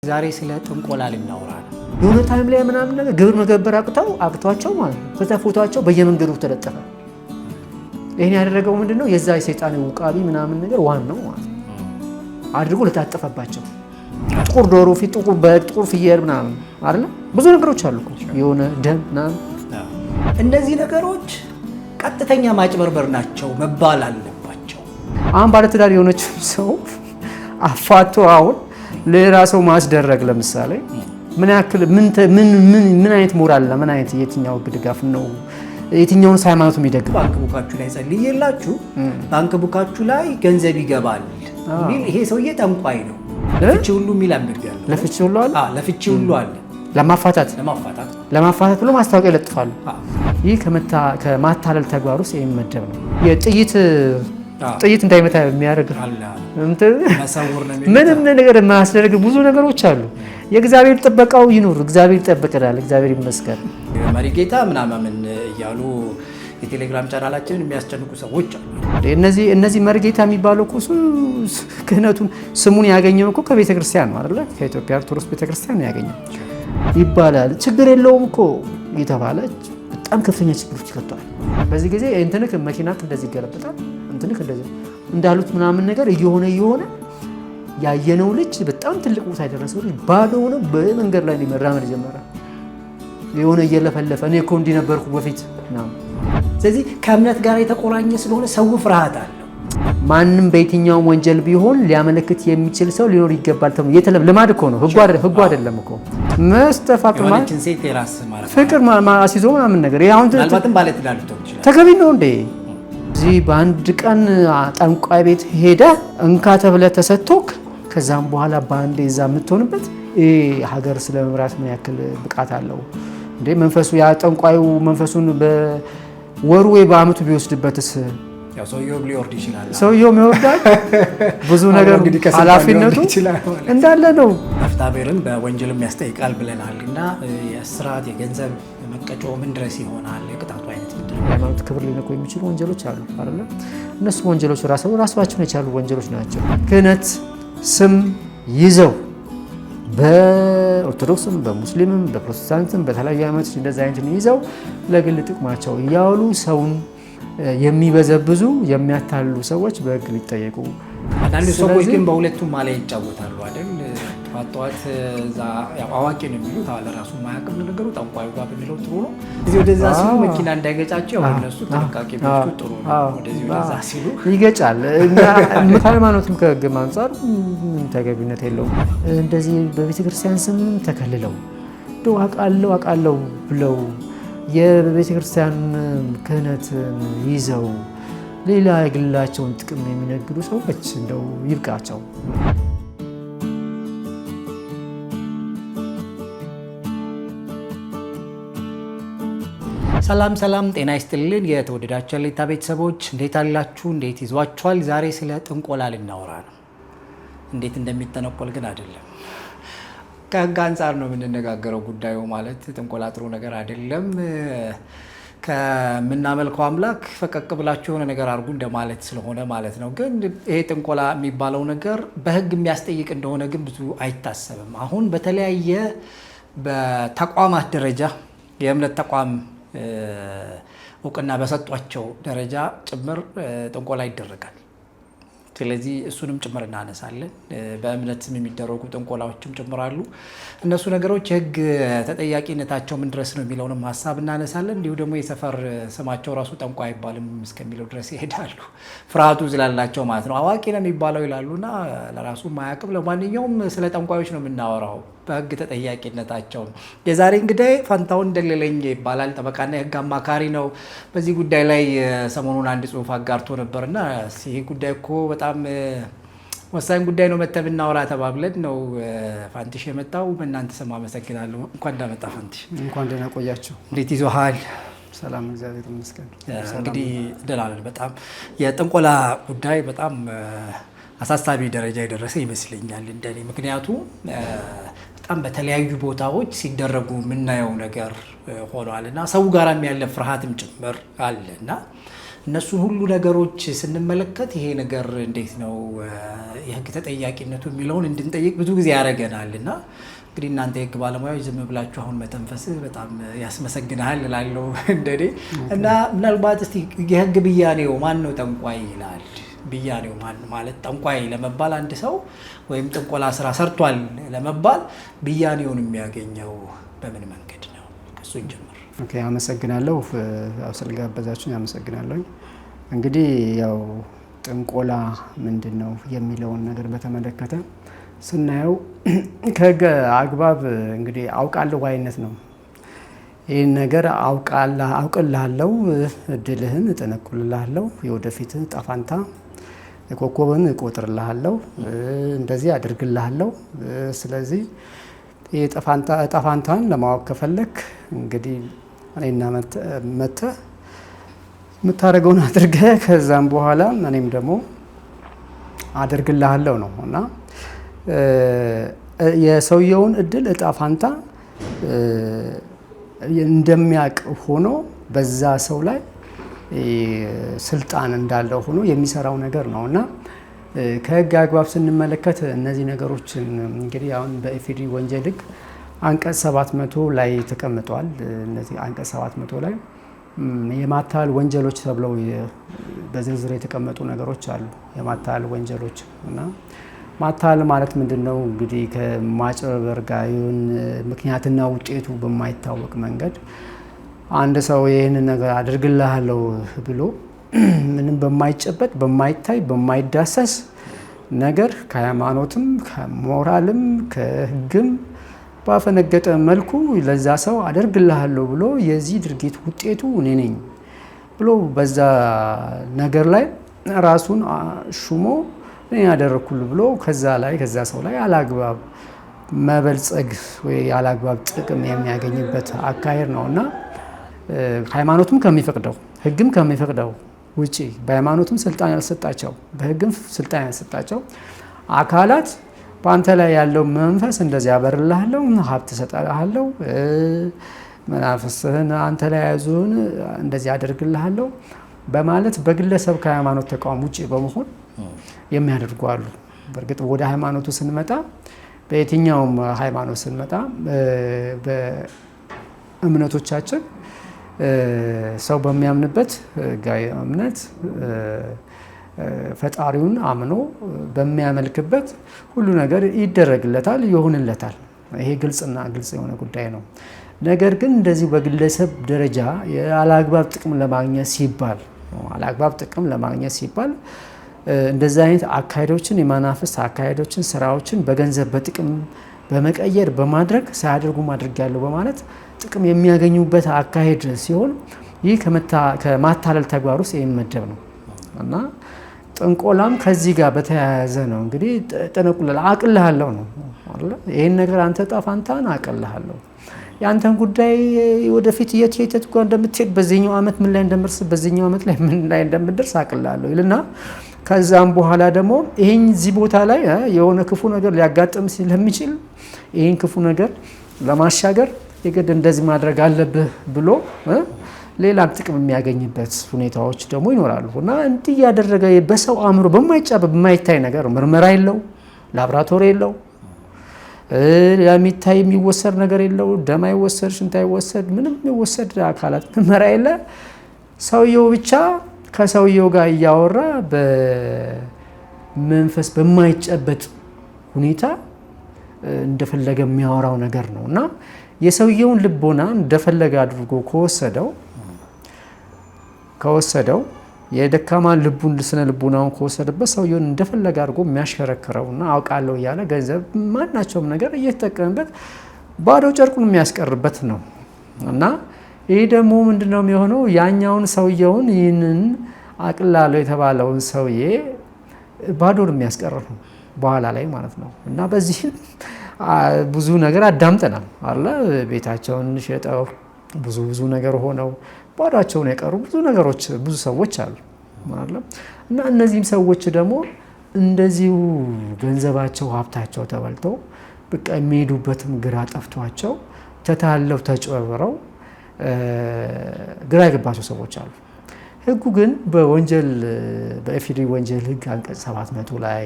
ዛሬ ስለ ጥንቆላ ልናወራ ነው። የሆነ ታይም ላይ ምናምን ነገር ግብር መገበር አቅቷቸው ማለት ነው። ከዛ ፎቶአቸው በየመንገዱ ተለጠፈ። ይሄን ያደረገው ምንድነው? የዛ የሰይጣን ውቃቢ ምናምን ነገር ዋናው ማለት ነው አድርጎ ለታጠፈባቸው። ጥቁር ዶሮ ፊት፣ ጥቁር በግ፣ ጥቁር ፍየል ምናምን አይደል? ብዙ ነገሮች አሉ እኮ የሆነ ደም ምናምን። እነዚህ ነገሮች ቀጥተኛ ማጭበርበር ናቸው መባል አለባቸው። አሁን ባለትዳር የሆነች ሰው አፋቶ አሁን ሌላ ሰው ማስደረግ ለምሳሌ ምን ያክል ምን አይነት ሞራል ምን አይነት የትኛው ድጋፍ ነው? የትኛውን ሃይማኖት የሚደግፍ? ባንክ ቡካችሁ ላይ ጸልይላችሁ ባንክ ቡካችሁ ላይ ገንዘብ ይገባል ሚል ይሄ ሰውዬ ጠንቋይ ነው። ለፍቺ ሁሉ ሚል አንብቤያለሁ። ለፍቺ ሁሉ አለ። ለፍቺ ሁሉ አለ። ለማፋታት ብሎ ማስታወቂያ ይለጥፋሉ። ይህ ከማታለል ተግባር ውስጥ የሚመደብ ነው። ጥይት እንዳይመታ የሚያደርግ ምንም ነገር የማያስደርግ ብዙ ነገሮች አሉ። የእግዚአብሔር ጥበቃው ይኑር። እግዚአብሔር ይጠብቀናል። እግዚአብሔር ይመስገን። መሪጌታ ምናምን እያሉ የቴሌግራም ቻናላችንን የሚያስጨንቁ ሰዎች አሉ። እነዚህ መሪጌታ የሚባለው እኮ ክህነቱን ስሙን ያገኘው እኮ ከቤተ ክርስቲያን ነው አይደለ? ከኢትዮጵያ ኦርቶዶክስ ቤተ ክርስቲያን ነው ያገኘው ይባላል። ችግር የለውም እኮ እየተባለ በጣም ከፍተኛ ችግሮች ይከቷል። በዚህ ጊዜ እንትንክ መኪናክ እንደዚህ ይገለበጣል እንትንክ እንደዚህ እንዳሉት ምናምን ነገር እየሆነ ያየነው ልጅ በጣም ትልቅ ቦታ የደረሰው ልጅ ባዶ ሆኖ በመንገድ ላይ መራመድ ጀመረ። የሆነ እየለፈለፈ እኔ እኮ እንዲህ ነበርኩ በፊት ነው። ስለዚህ ከእምነት ጋር የተቆራኘ ስለሆነ ሰው ፍርሃት አለው። ማንም በየትኛውም ወንጀል ቢሆን ሊያመለክት የሚችል ሰው ሊኖር ይገባል ተብሎ የተለመደ ልማድ እኮ ነው። ህጉ አይደለም እኮ መስተፋቅር ማለት ሴት የራስ ማለት ፍቅር አስይዞ ምናምን ነገር ይሄ አሁን ምናልባትም ባለ ትዳር ልትሆን ይችላል። ተገቢ ነው እንዴ? እዚህ በአንድ ቀን ጠንቋይ ቤት ሄደ እንካ ተብለ ተሰጥቶክ ከዛም በኋላ በአንድ እዛ የምትሆንበት ሀገር ስለመምራት ምን ያክል ብቃት አለው እንዴ? መንፈሱ ያ ጠንቋዩ መንፈሱን በወሩ ወይ በአመቱ ቢወስድበትስ ያው ሰውየው ሊወርድ ይችላል። ሰውየው ይወርዳል። ብዙ ነገር ኃላፊነቱ እንዳለ ነው። መፍታቤርን በወንጀልም ያስጠይቃል ብለናልና የእስራት የገንዘብ መቀጮ ምን ድረስ ይሆናል? የቅጣቱ አይነት ምንድን ነው? ሃይማኖት ክብር ሊነኩ የሚችሉ ወንጀሎች አሉ አይደል? እነሱ ወንጀሎች ራሳቸውን የቻሉ ወንጀሎች ናቸው። ክህነት ስም ይዘው በኦርቶዶክስም በሙስሊምም በፕሮቴስታንትም በተለያዩ ሃይማኖቶች እንደዚህ አይነት ይዘው ለግል ጥቅማቸው እያወሉ ሰውን የሚበዘብዙ የሚያታሉ ሰዎች በሕግ ሊጠየቁ። አንዳንድ ሰዎች ግን በሁለቱም ማለት ይጫወታሉ አይደል? ጠዋት አዋቂ ነው የሚሉት ለራሱ የማያውቅም ነገሩ ጠንቋዩ ጋር ብንለው ጥሩ ነው። እዚህ ወደዛ ሲሉ መኪና እንዳይገጫቸው እነሱ ጥንቃቄ ቢወስዱ ጥሩ ነው። ወደዚህ ወደዛ ሲሉ ይገጫል። ከሃይማኖትም ከሕግም አንጻር ተገቢነት የለውም። እንደዚህ በቤተክርስቲያን ስም ተከልለው እንደው አውቃለሁ ብለው የቤተ ክርስቲያን ክህነትን ይዘው ሌላ የግላቸውን ጥቅም የሚነግዱ ሰዎች እንደው ይብቃቸው። ሰላም ጤና ይስጥልን። የተወደዳችሁ ሌታ ቤተሰቦች እንዴት አላችሁ? እንዴት ይዟችኋል? ዛሬ ስለ ጥንቆላ ልናወራ ነው። እንዴት እንደሚጠነቆል ግን አይደለም። ከህግ አንጻር ነው የምንነጋገረው። ጉዳዩ ማለት ጥንቆላ ጥሩ ነገር አይደለም። ከምናመልከው አምላክ ፈቀቅ ብላችሁ የሆነ ነገር አድርጉ እንደማለት ስለሆነ ማለት ነው። ግን ይሄ ጥንቆላ የሚባለው ነገር በህግ የሚያስጠይቅ እንደሆነ ግን ብዙ አይታሰብም። አሁን በተለያየ በተቋማት ደረጃ የእምነት ተቋም እውቅና በሰጧቸው ደረጃ ጭምር ጥንቆላ ይደረጋል። ስለዚህ እሱንም ጭምር እናነሳለን። በእምነት ስም የሚደረጉ ጥንቆላዎችም ጭምራሉ። እነሱ ነገሮች የህግ ተጠያቂነታቸው ምን ድረስ ነው የሚለውንም ሀሳብ እናነሳለን። እንዲሁ ደግሞ የሰፈር ስማቸው ራሱ ጠንቋይ አይባልም እስከሚለው ድረስ ይሄዳሉ። ፍርሃቱ ስላላቸው ማለት ነው። አዋቂ ነው የሚባለው ይላሉና ለራሱ ማያውቅም። ለማንኛውም ስለ ጠንቋዮች ነው የምናወራው፣ በህግ ተጠያቂነታቸው ነው። የዛሬ እንግዲህ ፋንታሁን ደለለኝ ይባላል። ጠበቃና የህግ አማካሪ ነው። በዚህ ጉዳይ ላይ ሰሞኑን አንድ ጽሁፍ አጋርቶ ነበርና ይሄ ጉዳይ እኮ በጣም ወሳኝ ጉዳይ ነው፣ መተህ ብናወራ ተባብለን ነው ፋንቲሽ የመጣው። በእናንተ ስም አመሰግናለሁ። እንኳን እንዳመጣ ፋንቲሽ። እንኳን ደህና ቆያችሁ። እንዴት ይዞሃል? ሰላም፣ እግዚአብሔር ይመስገን። እንግዲህ ደላለን በጣም የጥንቆላ ጉዳይ በጣም አሳሳቢ ደረጃ የደረሰ ይመስለኛል እንደኔ። ምክንያቱም በጣም በተለያዩ ቦታዎች ሲደረጉ የምናየው ነገር ሆኗል እና ሰው ጋራም ያለ ፍርሃትም ጭምር አለ እና እነሱን ሁሉ ነገሮች ስንመለከት ይሄ ነገር እንዴት ነው የህግ ተጠያቂነቱ የሚለውን እንድንጠይቅ ብዙ ጊዜ ያደርገናል። እና እንግዲህ እናንተ የህግ ባለሙያዎች ዝም ብላችሁ አሁን መተንፈስ በጣም ያስመሰግናል እላለሁ እንደኔ። እና ምናልባት እስቲ የህግ ብያኔው ማን ነው ጠንቋይ ይላል? ብያኔው ማን ማለት ጠንቋይ ለመባል አንድ ሰው ወይም ጥንቆላ ስራ ሰርቷል ለመባል ብያኔውን የሚያገኘው በምን መንገድ ነው? እሱን ጀምር። ኦኬ፣ አመሰግናለሁ። ስለጋበዛችሁኝ አመሰግናለሁ። እንግዲህ ያው ጥንቆላ ምንድን ነው የሚለውን ነገር በተመለከተ ስናየው ከህግ አግባብ እንግዲህ አውቃለሁ ባይነት ነው። ይህን ነገር አውቅልሃለሁ፣ እድልህን እጠነቁልልሃለሁ፣ የወደፊት ጣፋንታ ኮከብን እቆጥርልሃለሁ፣ እንደዚህ አድርግልሃለሁ። ስለዚህ ጣፋንታን ለማወቅ ከፈለክ እንግዲህ እኔና መተህ የምታደርገውን አድርገህ ከዛም በኋላ እኔም ደግሞ አድርግልሃለሁ ነው። እና የሰውየውን እድል እጣ ፋንታ እንደሚያውቅ ሆኖ በዛ ሰው ላይ ስልጣን እንዳለው ሆኖ የሚሰራው ነገር ነው። እና ከህግ አግባብ ስንመለከት እነዚህ ነገሮችን እንግዲህ አሁን በኢፌዴሪ ወንጀል ህግ አንቀጽ 700 ላይ ተቀምጧል። እነዚህ አንቀጽ 700 ላይ የማታለል ወንጀሎች ተብለው በዝርዝር የተቀመጡ ነገሮች አሉ። የማታለል ወንጀሎች እና ማታለል ማለት ምንድነው? እንግዲህ ከማጭበርበር ጋር ይሁን ምክንያትና ውጤቱ በማይታወቅ መንገድ አንድ ሰው ይህንን ነገር አድርግልሃለሁ ብሎ ምንም በማይጨበጥ በማይታይ በማይዳሰስ ነገር ከሃይማኖትም ከሞራልም ከህግም ባፈነገጠ መልኩ ለዛ ሰው አደርግልሃለሁ ብሎ የዚህ ድርጊት ውጤቱ እኔ ነኝ ብሎ በዛ ነገር ላይ ራሱን ሹሞ እኔ ያደረኩልህ ብሎ ከዛ ሰው ላይ አላግባብ መበልጸግ ወይ አላግባብ ጥቅም የሚያገኝበት አካሄድ ነው። እና ሃይማኖቱም ከሚፈቅደው ህግም ከሚፈቅደው ውጪ በሃይማኖትም ስልጣን ያልሰጣቸው በህግም ስልጣን ያልሰጣቸው አካላት በአንተ ላይ ያለው መንፈስ እንደዚህ ያበርልሃለሁ፣ ሀብት እሰጥሃለሁ፣ መናፍስህን አንተ ላይ ያዙን እንደዚህ አደርግልሃለሁ በማለት በግለሰብ ከሃይማኖት ተቋም ውጪ በመሆን የሚያደርጉ አሉ። በእርግጥ ወደ ሃይማኖቱ ስንመጣ በየትኛውም ሃይማኖት ስንመጣ በእምነቶቻችን ሰው በሚያምንበት ህጋዊ እምነት ፈጣሪውን አምኖ በሚያመልክበት ሁሉ ነገር ይደረግለታል፣ ይሆንለታል። ይሄ ግልጽና ግልጽ የሆነ ጉዳይ ነው። ነገር ግን እንደዚህ በግለሰብ ደረጃ ያለአግባብ ጥቅም ለማግኘት ሲባል እንደዚህ አይነት አካሄዶችን የማናፈስ አካሄዶችን ስራዎችን በገንዘብ በጥቅም በመቀየር በማድረግ ሳያደርጉ ማድረግ ያለው በማለት ጥቅም የሚያገኙበት አካሄድ ሲሆን ይህ ከማታለል ተግባር ውስጥ የሚመደብ ነው። እና ጥንቆላም ከዚህ ጋር በተያያዘ ነው። እንግዲህ ጠነቁልልሃለሁ አቅልሃለሁ ነው አይደል? ይሄን ነገር አንተ ጣፋንታን አቅልሃለሁ፣ ያንተን ጉዳይ ወደፊት የት ጋር እንደምትሄድ በዚህኛው አመት ምን ላይ እንደምትደርስ በዚህኛው አመት ላይ ምን ላይ እንደምትደርስ አቅልሃለሁ ይልና ከዛም በኋላ ደግሞ ይሄን እዚህ ቦታ ላይ የሆነ ክፉ ነገር ሊያጋጥም ስለሚችል ይሄን ክፉ ነገር ለማሻገር የግድ እንደዚህ ማድረግ አለብህ ብሎ ሌላም ጥቅም የሚያገኝበት ሁኔታዎች ደግሞ ይኖራሉ። እና እንዲህ ያደረገ በሰው አእምሮ በማይታይ ነገር ምርመራ የለው፣ ላብራቶሪ የለው፣ የሚታይ የሚወሰድ ነገር የለው፣ ደም አይወሰድ፣ ሽንት አይወሰድ፣ ምንም የሚወሰድ አካላት ምርመራ የለ። ሰውየው ብቻ ከሰውየው ጋር እያወራ በመንፈስ በማይጨበጥ ሁኔታ እንደፈለገ የሚያወራው ነገር ነው። እና የሰውየውን ልቦና እንደፈለገ አድርጎ ከወሰደው የደካማ ልቡን ስነ ልቦናውን ከወሰደበት ሰውየውን እንደፈለገ አድርጎ የሚያሽከረክረውና አውቃለሁ እያለ ገንዘብ ማናቸውም ነገር እየተጠቀምበት ባዶ ጨርቁን የሚያስቀርበት ነው። እና ይህ ደግሞ ምንድነው የሚሆነው? ያኛውን ሰውየውን ይህንን አቅላለሁ የተባለውን ሰውዬ ባዶን የሚያስቀርፍ ነው በኋላ ላይ ማለት ነው። እና በዚህ ብዙ ነገር አዳምጠናል አለ። ቤታቸውን ሸጠው ብዙ ነገር ሆነው ባዷቸውን የቀሩ ብዙ ሰዎች አሉ ማለት። እና እነዚህም ሰዎች ደግሞ እንደዚሁ ገንዘባቸው ሀብታቸው ተበልተው በቃ የሚሄዱበትም ግራ ጠፍቷቸው ተታለው ተጨበረው ግራ የገባቸው ሰዎች አሉ። ህጉ ግን በወንጀል በኢፌዴሪ ወንጀል ህግ አንቀጽ 700 ላይ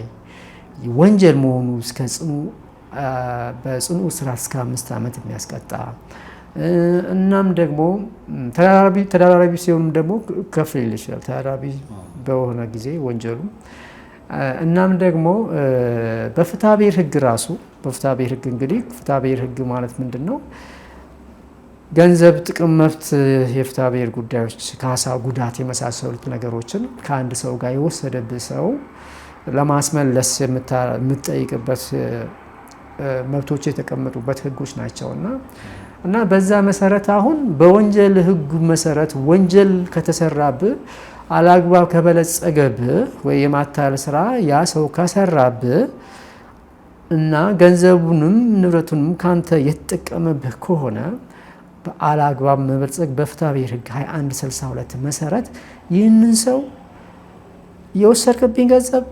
ወንጀል መሆኑ እስከ በጽኑ እስራት እስከ 5 ዓመት የሚያስቀጣ እናም ደግሞ ተደራራቢ ሲሆንም ደግሞ ከፍ ሊል ይችላል። ተደራራቢ በሆነ ጊዜ ወንጀሉ እናም ደግሞ በፍትሐ ብሔር ህግ ራሱ በፍትሐ ብሔር ህግ እንግዲህ ፍትሐ ብሔር ህግ ማለት ምንድን ነው? ገንዘብ፣ ጥቅም፣ መብት፣ የፍትሐ ብሔር ጉዳዮች፣ ካሳ፣ ጉዳት የመሳሰሉት ነገሮችን ከአንድ ሰው ጋር የወሰደብህ ሰው ለማስመለስ የምትጠይቅበት መብቶች የተቀመጡበት ህጎች ናቸው እና በዛ መሰረት አሁን በወንጀል ህጉ መሰረት ወንጀል ከተሰራብህ አላግባብ ከበለጸገብህ ወይ የማታለል ስራ ያ ሰው ከሰራብህ እና ገንዘቡንም ንብረቱንም ካንተ የተጠቀመብህ ከሆነ በአላግባብ መበልጸግ በፍትሐ ብሔር ህግ 2162 መሰረት ይህንን ሰው የወሰድክብኝ ገንዘብ፣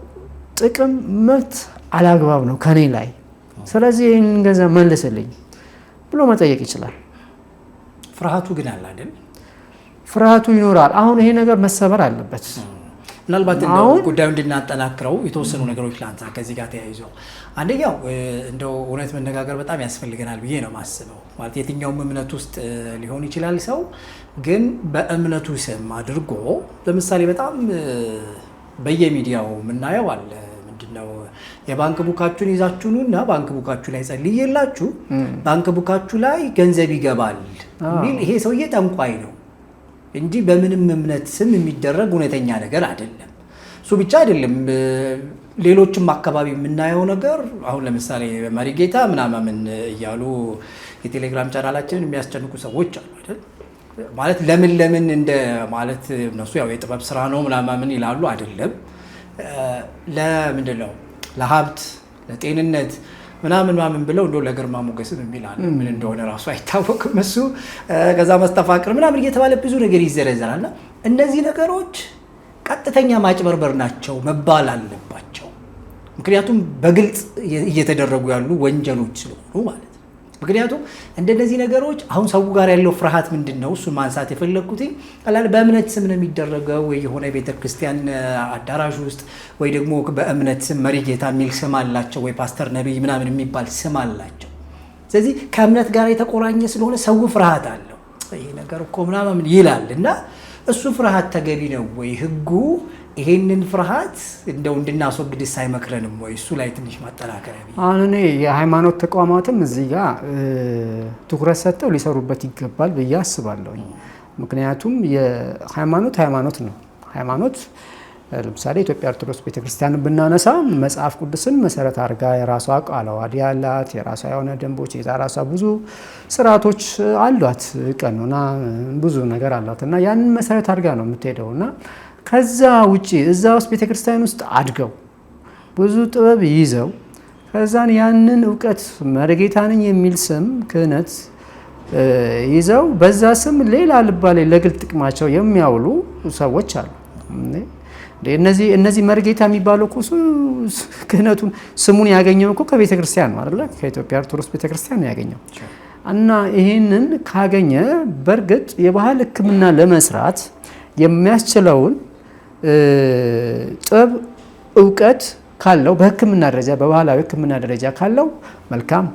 ጥቅም፣ መብት አላግባብ ነው ከኔ ላይ፣ ስለዚህ ይህንን ገንዘብ መልስልኝ ብሎ መጠየቅ ይችላል። ፍርሃቱ ግን አለ አይደል? ፍርሃቱ ይኖራል። አሁን ይሄ ነገር መሰበር አለበት። ምናልባት ጉዳዩ እንድናጠናክረው የተወሰኑ ነገሮች ላንሳ ከዚህ ጋር ተያይዞ። አንደኛው እንደው እውነት መነጋገር በጣም ያስፈልገናል ብዬ ነው የማስበው። ማለት የትኛውም እምነት ውስጥ ሊሆን ይችላል ሰው ግን በእምነቱ ስም አድርጎ ለምሳሌ በጣም በየሚዲያው የምናየው አለ። ምንድነው የባንክ ቡካችሁን ይዛችሁ ኑና ባንክ ቡካችሁ ላይ ጸልዬላችሁ ባንክ ቡካችሁ ላይ ገንዘብ ይገባል የሚል ይሄ ሰውዬ ጠንቋይ ነው እንጂ በምንም እምነት ስም የሚደረግ እውነተኛ ነገር አይደለም። እሱ ብቻ አይደለም፣ ሌሎችም አካባቢ የምናየው ነገር አሁን ለምሳሌ መሪጌታ ምናምን እያሉ የቴሌግራም ቻናላችንን የሚያስጨንቁ ሰዎች አሉ አይደል? ማለት ለምን እንደ ማለት እነሱ ያው የጥበብ ስራ ነው ምናምን ይላሉ አይደለም። ለምንድን ነው ለሀብት ለጤንነት ምናምን ብለው እንደው ለግርማ ሞገስም የሚላል ምን እንደሆነ ራሱ አይታወቅም እሱ። ከዛ መስተፋቅር ምናምን እየተባለ ብዙ ነገር ይዘረዘራልና እነዚህ ነገሮች ቀጥተኛ ማጭበርበር ናቸው መባል አለባቸው። ምክንያቱም በግልጽ እየተደረጉ ያሉ ወንጀሎች ስለሆኑ ማለት ነው። ምክንያቱም እንደነዚህ ነገሮች አሁን ሰው ጋር ያለው ፍርሃት ምንድን ነው? እሱ ማንሳት የፈለግኩት በእምነት ስም ነው የሚደረገው ወይ የሆነ ቤተክርስቲያን አዳራሽ ውስጥ ወይ ደግሞ በእምነት ስም መሪጌታ የሚል ስም አላቸው ወይ ፓስተር ነቢይ ምናምን የሚባል ስም አላቸው። ስለዚህ ከእምነት ጋር የተቆራኘ ስለሆነ ሰው ፍርሃት አለው። ይሄ ነገር እኮ ምናምን ይላል እና እሱ ፍርሃት ተገቢ ነው ወይ? ህጉ ይሄንን ፍርሃት እንደው እንድናስወግድስ አይመክረንም ወይ? እሱ ላይ ትንሽ ማጠናከሪያ አሁን እኔ የሃይማኖት ተቋማትም እዚህ ጋር ትኩረት ሰጥተው ሊሰሩበት ይገባል ብዬ አስባለሁ። ምክንያቱም ሃይማኖት ነው። ሃይማኖት ለምሳሌ ኢትዮጵያ ኦርቶዶክስ ቤተክርስቲያን ብናነሳ መጽሐፍ ቅዱስን መሰረት አድርጋ የራሷ ቃለ ዓዋዲ ያላት የራሷ የሆነ ደንቦች የራሷ ብዙ ስርዓቶች አሏት፣ ቀኖና ብዙ ነገር አላት እና ያንን መሰረት አድርጋ ነው የምትሄደው እና ከዛ ውጪ እዛ ውስጥ ቤተክርስቲያን ውስጥ አድገው ብዙ ጥበብ ይዘው ከዛን ያንን እውቀት መሪጌታ ነኝ የሚል ስም ክህነት ይዘው በዛ ስም ሌላ ልባሌ ለግል ጥቅማቸው የሚያውሉ ሰዎች አሉ። እነዚህ መሪጌታ የሚባለው እኮ ክህነቱን ስሙን ያገኘው እኮ ከቤተ ክርስቲያን ነው አይደለ? ከኢትዮጵያ ኦርቶዶክስ ቤተ ክርስቲያን ነው ያገኘው እና ይህንን ካገኘ በእርግጥ የባህል ሕክምና ለመስራት የሚያስችለውን ጥበብ እውቀት ካለው በሕክምና ደረጃ በባህላዊ ሕክምና ደረጃ ካለው መልካም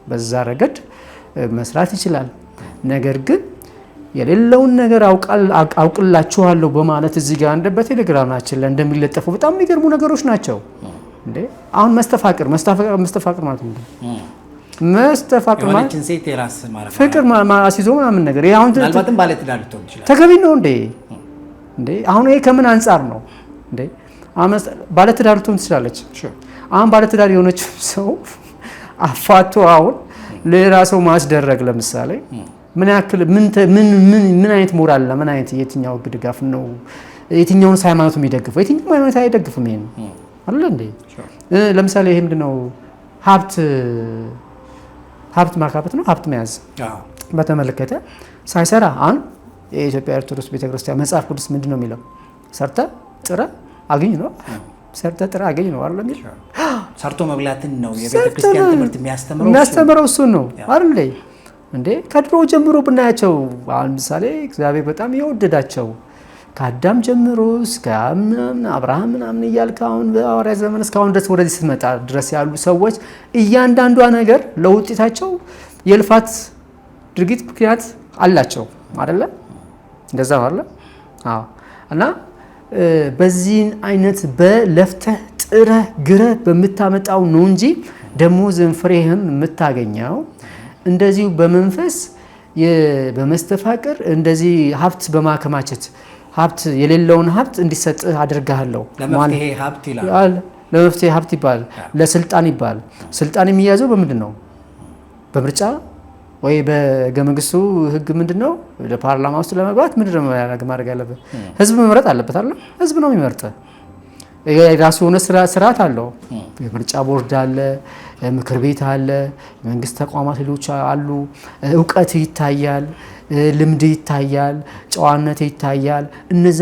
በዛ ረገድ መስራት ይችላል። ነገር ግን የሌለውን ነገር አውቅላችኋለሁ በማለት እዚህ ጋር እንደ በቴሌግራማችን ላይ እንደሚለጠፉ በጣም የሚገርሙ ነገሮች ናቸው እንዴ። አሁን መስተፋቅር ማለት ነው። መስተፋቅር ማለት ሴት የራስ ማለት ፍቅር አስይዞ ምናምን ነገር አሁን ምናልባትም ባለትዳር ልትሆን ይችላል። ተገቢ ነው እንዴ? አሁን ይሄ ከምን አንጻር ነው እንዴ? ባለትዳር ልትሆን ትችላለች። አሁን ባለትዳር የሆነች ሰው አፋቶ አሁን ሌላ ሰው ማስደረግ ለምሳሌ ምን ያክል ምን አይነት ሞራል እና ምን አይነት የትኛው ድጋፍ ነው? የትኛውን ሃይማኖት የሚደግፈው? የትኛው ሃይማኖት አይደግፍም። ይሄን አይደል እንዴ? ለምሳሌ ይሄ ምንድነው ሀብት ማካበት ነው። ሀብት መያዝ በተመለከተ ሳይሰራ አሁን የኢትዮጵያ ኦርቶዶክስ ቤተክርስቲያን መጽሐፍ ቅዱስ ምንድነው የሚለው? ሰርተ ጥረ አግኝ ነው። ሰርተ ጥረ አግኝ ነው አይደል የሚል ሰርቶ መብላትን ነው የቤተክርስቲያን ትምህርት የሚያስተምረው እሱ ነው አይደል እንዴ? ከድሮ ጀምሮ ብናያቸው አሁን ምሳሌ እግዚአብሔር በጣም የወደዳቸው ከአዳም ጀምሮ እስከ አብርሃም ምናምን እያልክ አሁን በሐዋርያ ዘመን እስካሁን ድረስ ወደዚህ ስትመጣ ድረስ ያሉ ሰዎች እያንዳንዷ ነገር ለውጤታቸው የልፋት ድርጊት ምክንያት አላቸው አይደለ? እንደዛ አይደለ? አዎ። እና በዚህን አይነት በለፍተህ ጥረህ ግረህ በምታመጣው ነው እንጂ ደሞዝን ፍሬህን የምታገኘው እንደዚሁ በመንፈስ በመስተፋቅር እንደዚህ ሀብት በማከማቸት ሀብት የሌለውን ሀብት እንዲሰጥህ አድርጋለሁ። ለመፍትሄ ሀብት ይላል። ለመፍትሄ ሀብት ይባል፣ ለስልጣን ይባል። ስልጣን የሚያዘው በምንድን ነው? በምርጫ ወይ በሕገ መንግስቱ ህግ ምንድን ነው? ለፓርላማ ውስጥ ለመግባት ምንድን ነው ማድረግ ያለበት? ህዝብ መምረጥ አለበት አይደል? ህዝብ ነው የሚመርጥህ። የራሱ የሆነ ስርዓት አለው። የምርጫ ቦርድ አለ፣ ምክር ቤት አለ፣ የመንግስት ተቋማት ሌሎች አሉ። እውቀት ይታያል፣ ልምድ ይታያል፣ ጨዋነት ይታያል። እነዛ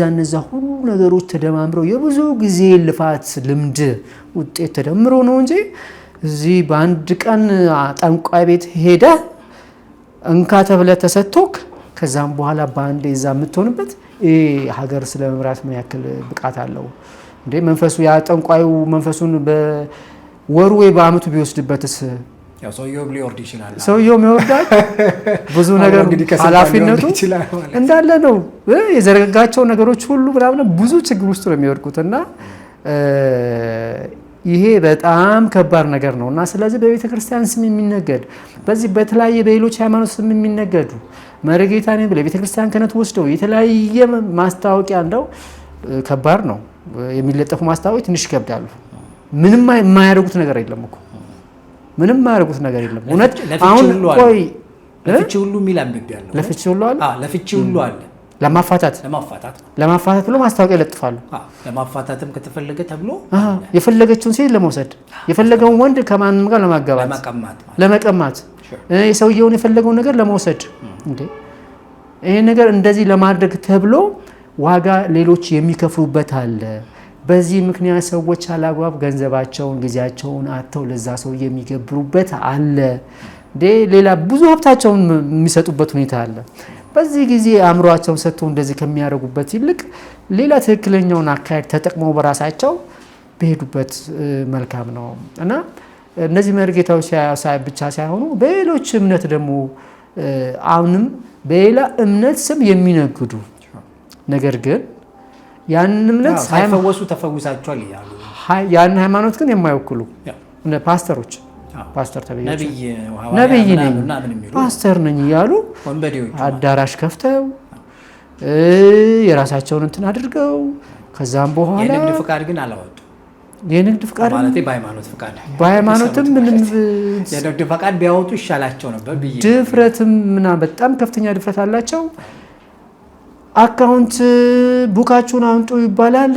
ሁሉ ነገሮች ተደማምረው የብዙ ጊዜ ልፋት ልምድ ውጤት ተደምሮ ነው እንጂ እዚህ በአንድ ቀን ጠንቋይ ቤት ሄደ እንካ ተብለ ተሰጥቶክ ከዛም በኋላ በአንድ እዛ የምትሆንበት ሀገር ስለ መምራት ምን ያክል ብቃት አለው እንዴ? መንፈሱ ያ ጠንቋዩ መንፈሱን በወሩ ወይ በአመቱ ቢወስድበትስ ያው ሰውየው ሊወርድ ይችላል። ሰውየው ይወርዳል። ብዙ ነገር ኃላፊነቱ እንዳለ ነው። የዘረጋቸው ነገሮች ሁሉ ምናምን ብዙ ችግር ውስጥ ነው የሚወድቁት እና ይሄ በጣም ከባድ ነገር ነው እና ስለዚህ በቤተ ክርስቲያን ስም የሚነገድ በዚህ በተለያየ በሌሎች ሃይማኖት ስም የሚነገዱ መሪጌታ ነኝ ብለው ቤተ ክርስቲያን ክህነት ወስደው የተለያየ ማስታወቂያ እንደው ከባድ ነው የሚለጠፉ ማስታወቂያ ትንሽ ይከብዳሉ። ምንም የማያደርጉት ነገር የለም እኮ ምንም የማያደርጉት ነገር የለም። እውነት አሁን ቆይ ለፍቺ ሁሉ የሚል አንብቤ ያለው ለፍቺ ሁሉ አለ። ለፍቺ ሁሉ አለ። ለማፋታት ብሎ ማስታወቂያ ይለጥፋሉ። ለማፋታትም ከተፈለገ ተብሎ የፈለገችውን ሴት ለመውሰድ የፈለገውን ወንድ ከማንም ጋር ለማጋባት ለመቀማት የሰውየውን የፈለገውን ነገር ለመውሰድ እንዴ ይሄ ነገር እንደዚህ ለማድረግ ተብሎ ዋጋ ሌሎች የሚከፍሉበት አለ። በዚህ ምክንያት ሰዎች አላግባብ ገንዘባቸውን ጊዜያቸውን አጥተው ለዛ ሰው የሚገብሩበት አለ። ሌላ ብዙ ሀብታቸውን የሚሰጡበት ሁኔታ አለ። በዚህ ጊዜ አእምሯቸውን ሰጥተው እንደዚህ ከሚያደርጉበት ይልቅ ሌላ ትክክለኛውን አካሄድ ተጠቅመው በራሳቸው በሄዱበት መልካም ነው እና እነዚህ መርጌታዎች ብቻ ሳይሆኑ በሌሎች እምነት ደግሞ አሁንም በሌላ እምነት ስም የሚነግዱ ነገር ግን ያንን እምነት ሳይፈወሱ ተፈውሳቸዋል ይላሉ። ያን ሃይማኖት ግን የማይወክሉ ፓስተሮች ፓስተር ተብያለሁ ነብይ ነኝ ፓስተር ነኝ እያሉ አዳራሽ ከፍተው የራሳቸውን እንትን አድርገው ከዛም በኋላ የንግድ ፍቃድ ግን አላወጡ። የንግድ ፍቃድ ማለት በሃይማኖት ፍቃድ በሃይማኖትም ምንም የንግድ ፍቃድ ቢያወጡ ይሻላቸው ነበር ብዬ ድፍረትም ምናምን በጣም ከፍተኛ ድፍረት አላቸው። አካውንት ቡካችሁን አምጡ ይባላል።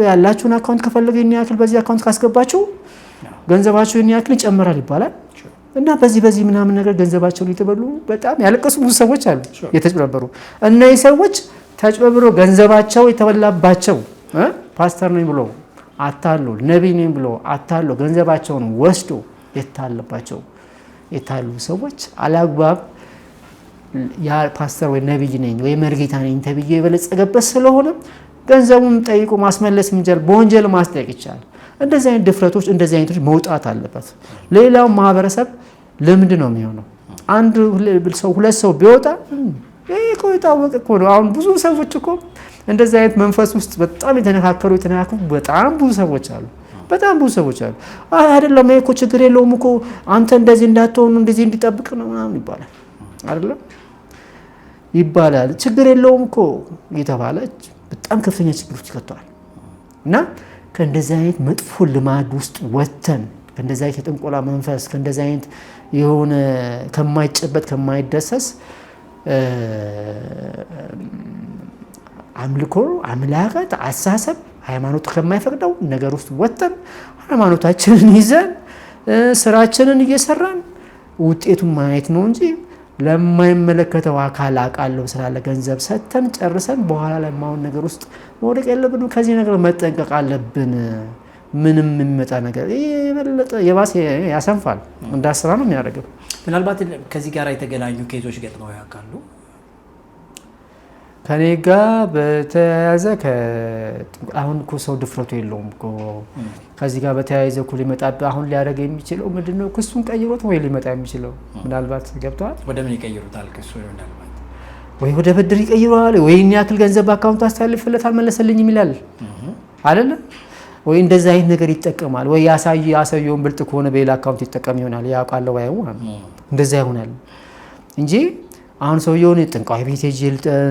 ያላችሁን አካውንት ከፈለገ ይሄን ያክል በዚህ አካውንት ካስገባችሁ ገንዘባችሁ ይሄን ያክል ይጨምራል ይባላል እና በዚህ ምናምን ነገር ገንዘባቸውን የተበሉ በጣም ያለቀሱ ብዙ ሰዎች አሉ፣ የተጭበረበሩ። እነዚህ ሰዎች ተጭበርብሮ ገንዘባቸው የተበላባቸው ፓስተር ነኝ ብሎ አታሎ ነብይ ነኝ ብሎ አታሎ ገንዘባቸውን ወስዶ የታለባቸው የታሉ ሰዎች አላግባብ ያ ፓስተር ወይ ነብይ ነኝ ወይ መርጌታ ነኝ ተብዬ የበለጸገበት ስለሆነ ገንዘቡን ጠይቆ ማስመለስ እንጀል በወንጀል ማስጠየቅ ይቻላል። እንደዚህ አይነት ድፍረቶች እንደዚህ አይነቶች መውጣት አለበት። ሌላው ማህበረሰብ ልምድ ነው የሚሆነው። አንድ ሰው ሁለት ሰው ቢወጣ ይሄ እኮ የታወቀ እኮ ነው። አሁን ብዙ ሰዎች እኮ እንደዚህ አይነት መንፈስ ውስጥ በጣም የተነካከሩ በጣም ብዙ ሰዎች አሉ። በጣም ብዙ ሰዎች አሉ። አይደለም ይሄ እኮ ችግር የለውም እኮ አንተ እንደዚህ እንዳትሆኑ እንደዚህ እንዲጠብቅ ነው ምናምን ይባላል አይደለም ይባላል። ችግር የለውም እኮ እየተባለ በጣም ከፍተኛ ችግር ውስጥ ይከተዋል እና ከእንደዚህ አይነት መጥፎ ልማድ ውስጥ ወጥተን ከእንደዚህ አይነት የጥንቆላ መንፈስ ከእንደዚህ አይነት የሆነ ከማይጨበጥ ከማይደሰስ አምልኮ አምላከት አሳሰብ ሃይማኖቱ ከማይፈቅደው ነገር ውስጥ ወጥተን ሃይማኖታችንን ይዘን ስራችንን እየሰራን ውጤቱን ማየት ነው እንጂ ለማይመለከተው አካል አቃለው ስላለ ገንዘብ ሰጥተን ጨርሰን በኋላ ላይ ማውን ነገር ውስጥ መውደቅ የለብንም። ከዚህ ነገር መጠንቀቅ አለብን። ምንም የሚመጣ ነገር የበለጠ የባሰ ያሰንፋል፣ እንዳስራ ነው የሚያደርገው። ምናልባት ከዚህ ጋር የተገናኙ ኬዞች ገጥመው ያውቃሉ? ከኔ ጋር በተያያዘ አሁን እኮ ሰው ድፍረቱ የለውም እኮ ከዚህ ጋር በተያያዘ እኮ ሊመጣ አሁን ሊያደርግ የሚችለው ምንድነው? ክሱን ቀይሮት ወይ ሊመጣ የሚችለው ምናልባት ገብቷል። ወደ ምን ይቀይሩታል? ክሱ ምናልባት ወይ ወደ ብድር ይቀይረዋል፣ ወይ እኔ ያክል ገንዘብ አካውንት አስተላልፍለት አልመለሰልኝም ይላል አይደለ? ወይ እንደዛ አይነት ነገር ይጠቀማል። ወይ ያሳየውን ብልጥ ከሆነ በሌላ አካውንት ይጠቀም ይሆናል። ያውቃለው ወይ እንደዛ ይሆናል እንጂ አሁን ሰውየውን ጥንቃቄ ቤት ሄጄ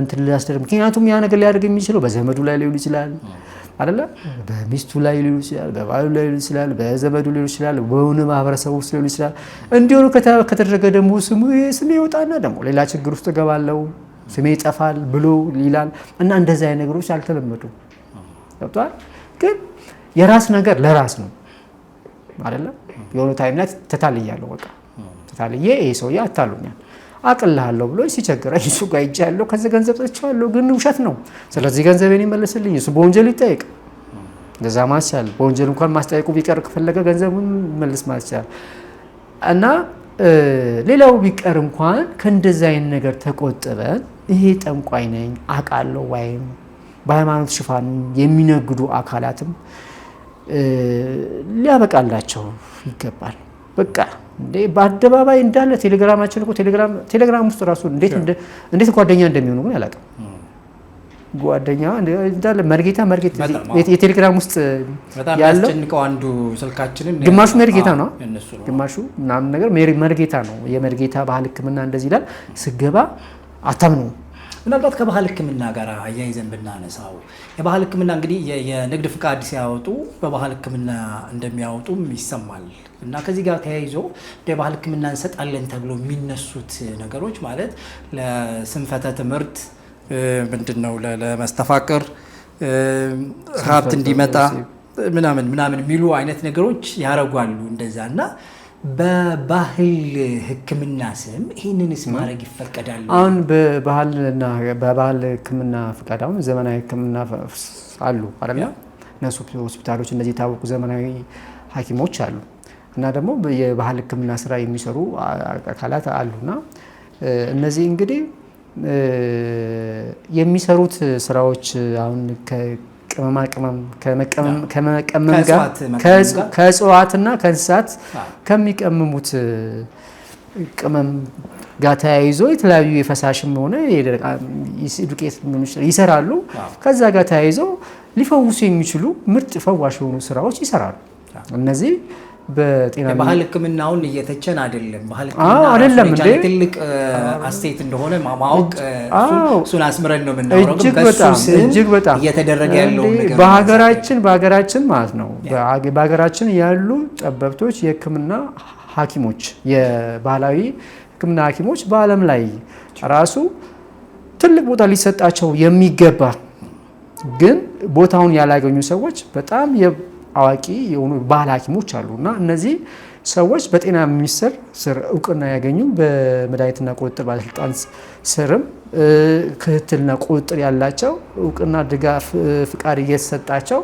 እንትን ላስደርግ። ምክንያቱም ያ ነገር ሊያደርግ የሚችለው በዘመዱ ላይ ሊሆን ይችላል አይደለ? በሚስቱ ላይ ሊሆን ይችላል፣ በባሉ ላይ ሊሆን ይችላል፣ በዘመዱ ሊሆን ይችላል፣ በሆነ ማህበረሰብ ውስጥ ሊሆን ይችላል። እንዲሆኑ ከተደረገ ደግሞ ስሜ ይወጣና ደግሞ ሌላ ችግር ውስጥ እገባለሁ፣ ስሜ ይጠፋል ብሎ ይላል እና እንደዚህ አይነት ነገሮች አልተለመዱም። ገብቷል። ግን የራስ ነገር ለራስ ነው አይደለ? የሆነ ታይም ላይ ተታልያለሁ፣ በቃ ተታልዬ ይሄ ሰውዬ አታሉኛል አቅልሃለሁ ብሎ ሲቸግረኝ እሱ ጋር ሄጃለሁ፣ ከዚህ ገንዘብ ጠጥቻለሁ፣ ግን ውሸት ነው። ስለዚህ ገንዘቤን ይመለስልኝ። እሱ በወንጀል ይጠይቅ፣ እንደዛ ማለት ይችላል። በወንጀል እንኳን ማስጠየቁ ቢቀር ከፈለገ ገንዘቡን መልስ ማለት ይችላል። እና ሌላው ቢቀር እንኳን ከእንደዛ አይነት ነገር ተቆጥበን ይሄ ጠንቋይ ነኝ አውቃለሁ ወይም በሃይማኖት ሽፋን የሚነግዱ አካላትም ሊያበቃላቸው ይገባል። በቃ እንዴ በአደባባይ እንዳለ ቴሌግራማችን እኮ ቴሌግራም ውስጥ ራሱ እንዴት ጓደኛ እንደሚሆኑ ግን አላውቅም። ጓደኛ እንዳለ መርጌታ የቴሌግራም ውስጥ ያለው ያስጨንቀው አንዱ ስልካችንን ግማሹ መርጌታ ነው፣ ግማሹ ምናምን ነገር መርጌታ ነው። የመርጌታ ባህል ሕክምና እንደዚህ ይላል። ስገባ አታምኑ። ምናልባት ከባህል ሕክምና ጋር አያይዘን ብናነሳው የባህል ሕክምና እንግዲህ የንግድ ፍቃድ ሲያወጡ በባህል ሕክምና እንደሚያወጡም ይሰማል እና ከዚህ ጋር ተያይዞ የባህል ሕክምና እንሰጣለን ተብሎ የሚነሱት ነገሮች ማለት ለስንፈተ ትምህርት ምንድነው ለመስተፋቅር ሀብት እንዲመጣ ምናምን የሚሉ አይነት ነገሮች ያረጋሉ እንደዛ እና በባህል ሕክምና ስም ይህንንስ ማድረግ ይፈቀዳል? አሁን በባህል ሕክምና ፍቃድ አሁን ዘመናዊ ሕክምና አሉ አይደለ? እነሱ ሆስፒታሎች እነዚህ የታወቁ ዘመናዊ ሐኪሞች አሉ እና ደግሞ የባህል ሕክምና ስራ የሚሰሩ አካላት አሉና እነዚህ እንግዲህ የሚሰሩት ስራዎች አሁን ቅመማ ቅመም ከመቀመም ጋር ከእጽዋትና ከእንስሳት ከሚቀምሙት ቅመም ጋር ተያይዞ የተለያዩ የፈሳሽም ሆነ ዱቄት ይሰራሉ። ከዛ ጋር ተያይዞ ሊፈውሱ የሚችሉ ምርጥ ፈዋሽ የሆኑ ስራዎች ይሰራሉ። እነዚህ በጤና ባህል ሕክምናውን እየተቸን አይደለም። ባህል አይደለም እንዴ ትልቅ አስቴት እንደሆነ ማወቅ እሱን አስምረን ነው የምናወራው። እጅግ በጣም እየተደረገ ያለው ነገር በሀገራችን ማለት ነው። በሀገራችን ያሉ ጠበብቶች የሕክምና ሐኪሞች የባህላዊ ሕክምና ሐኪሞች በዓለም ላይ ራሱ ትልቅ ቦታ ሊሰጣቸው የሚገባ ግን ቦታውን ያላገኙ ሰዎች በጣም አዋቂ የሆኑ ባህል ሐኪሞች አሉ እና እነዚህ ሰዎች በጤና ሚኒስቴር ስር እውቅና ያገኙ በመድኃኒትና ቁጥጥር ባለስልጣን ስርም ክትትልና ቁጥጥር ያላቸው እውቅና ድጋፍ ፍቃድ እየተሰጣቸው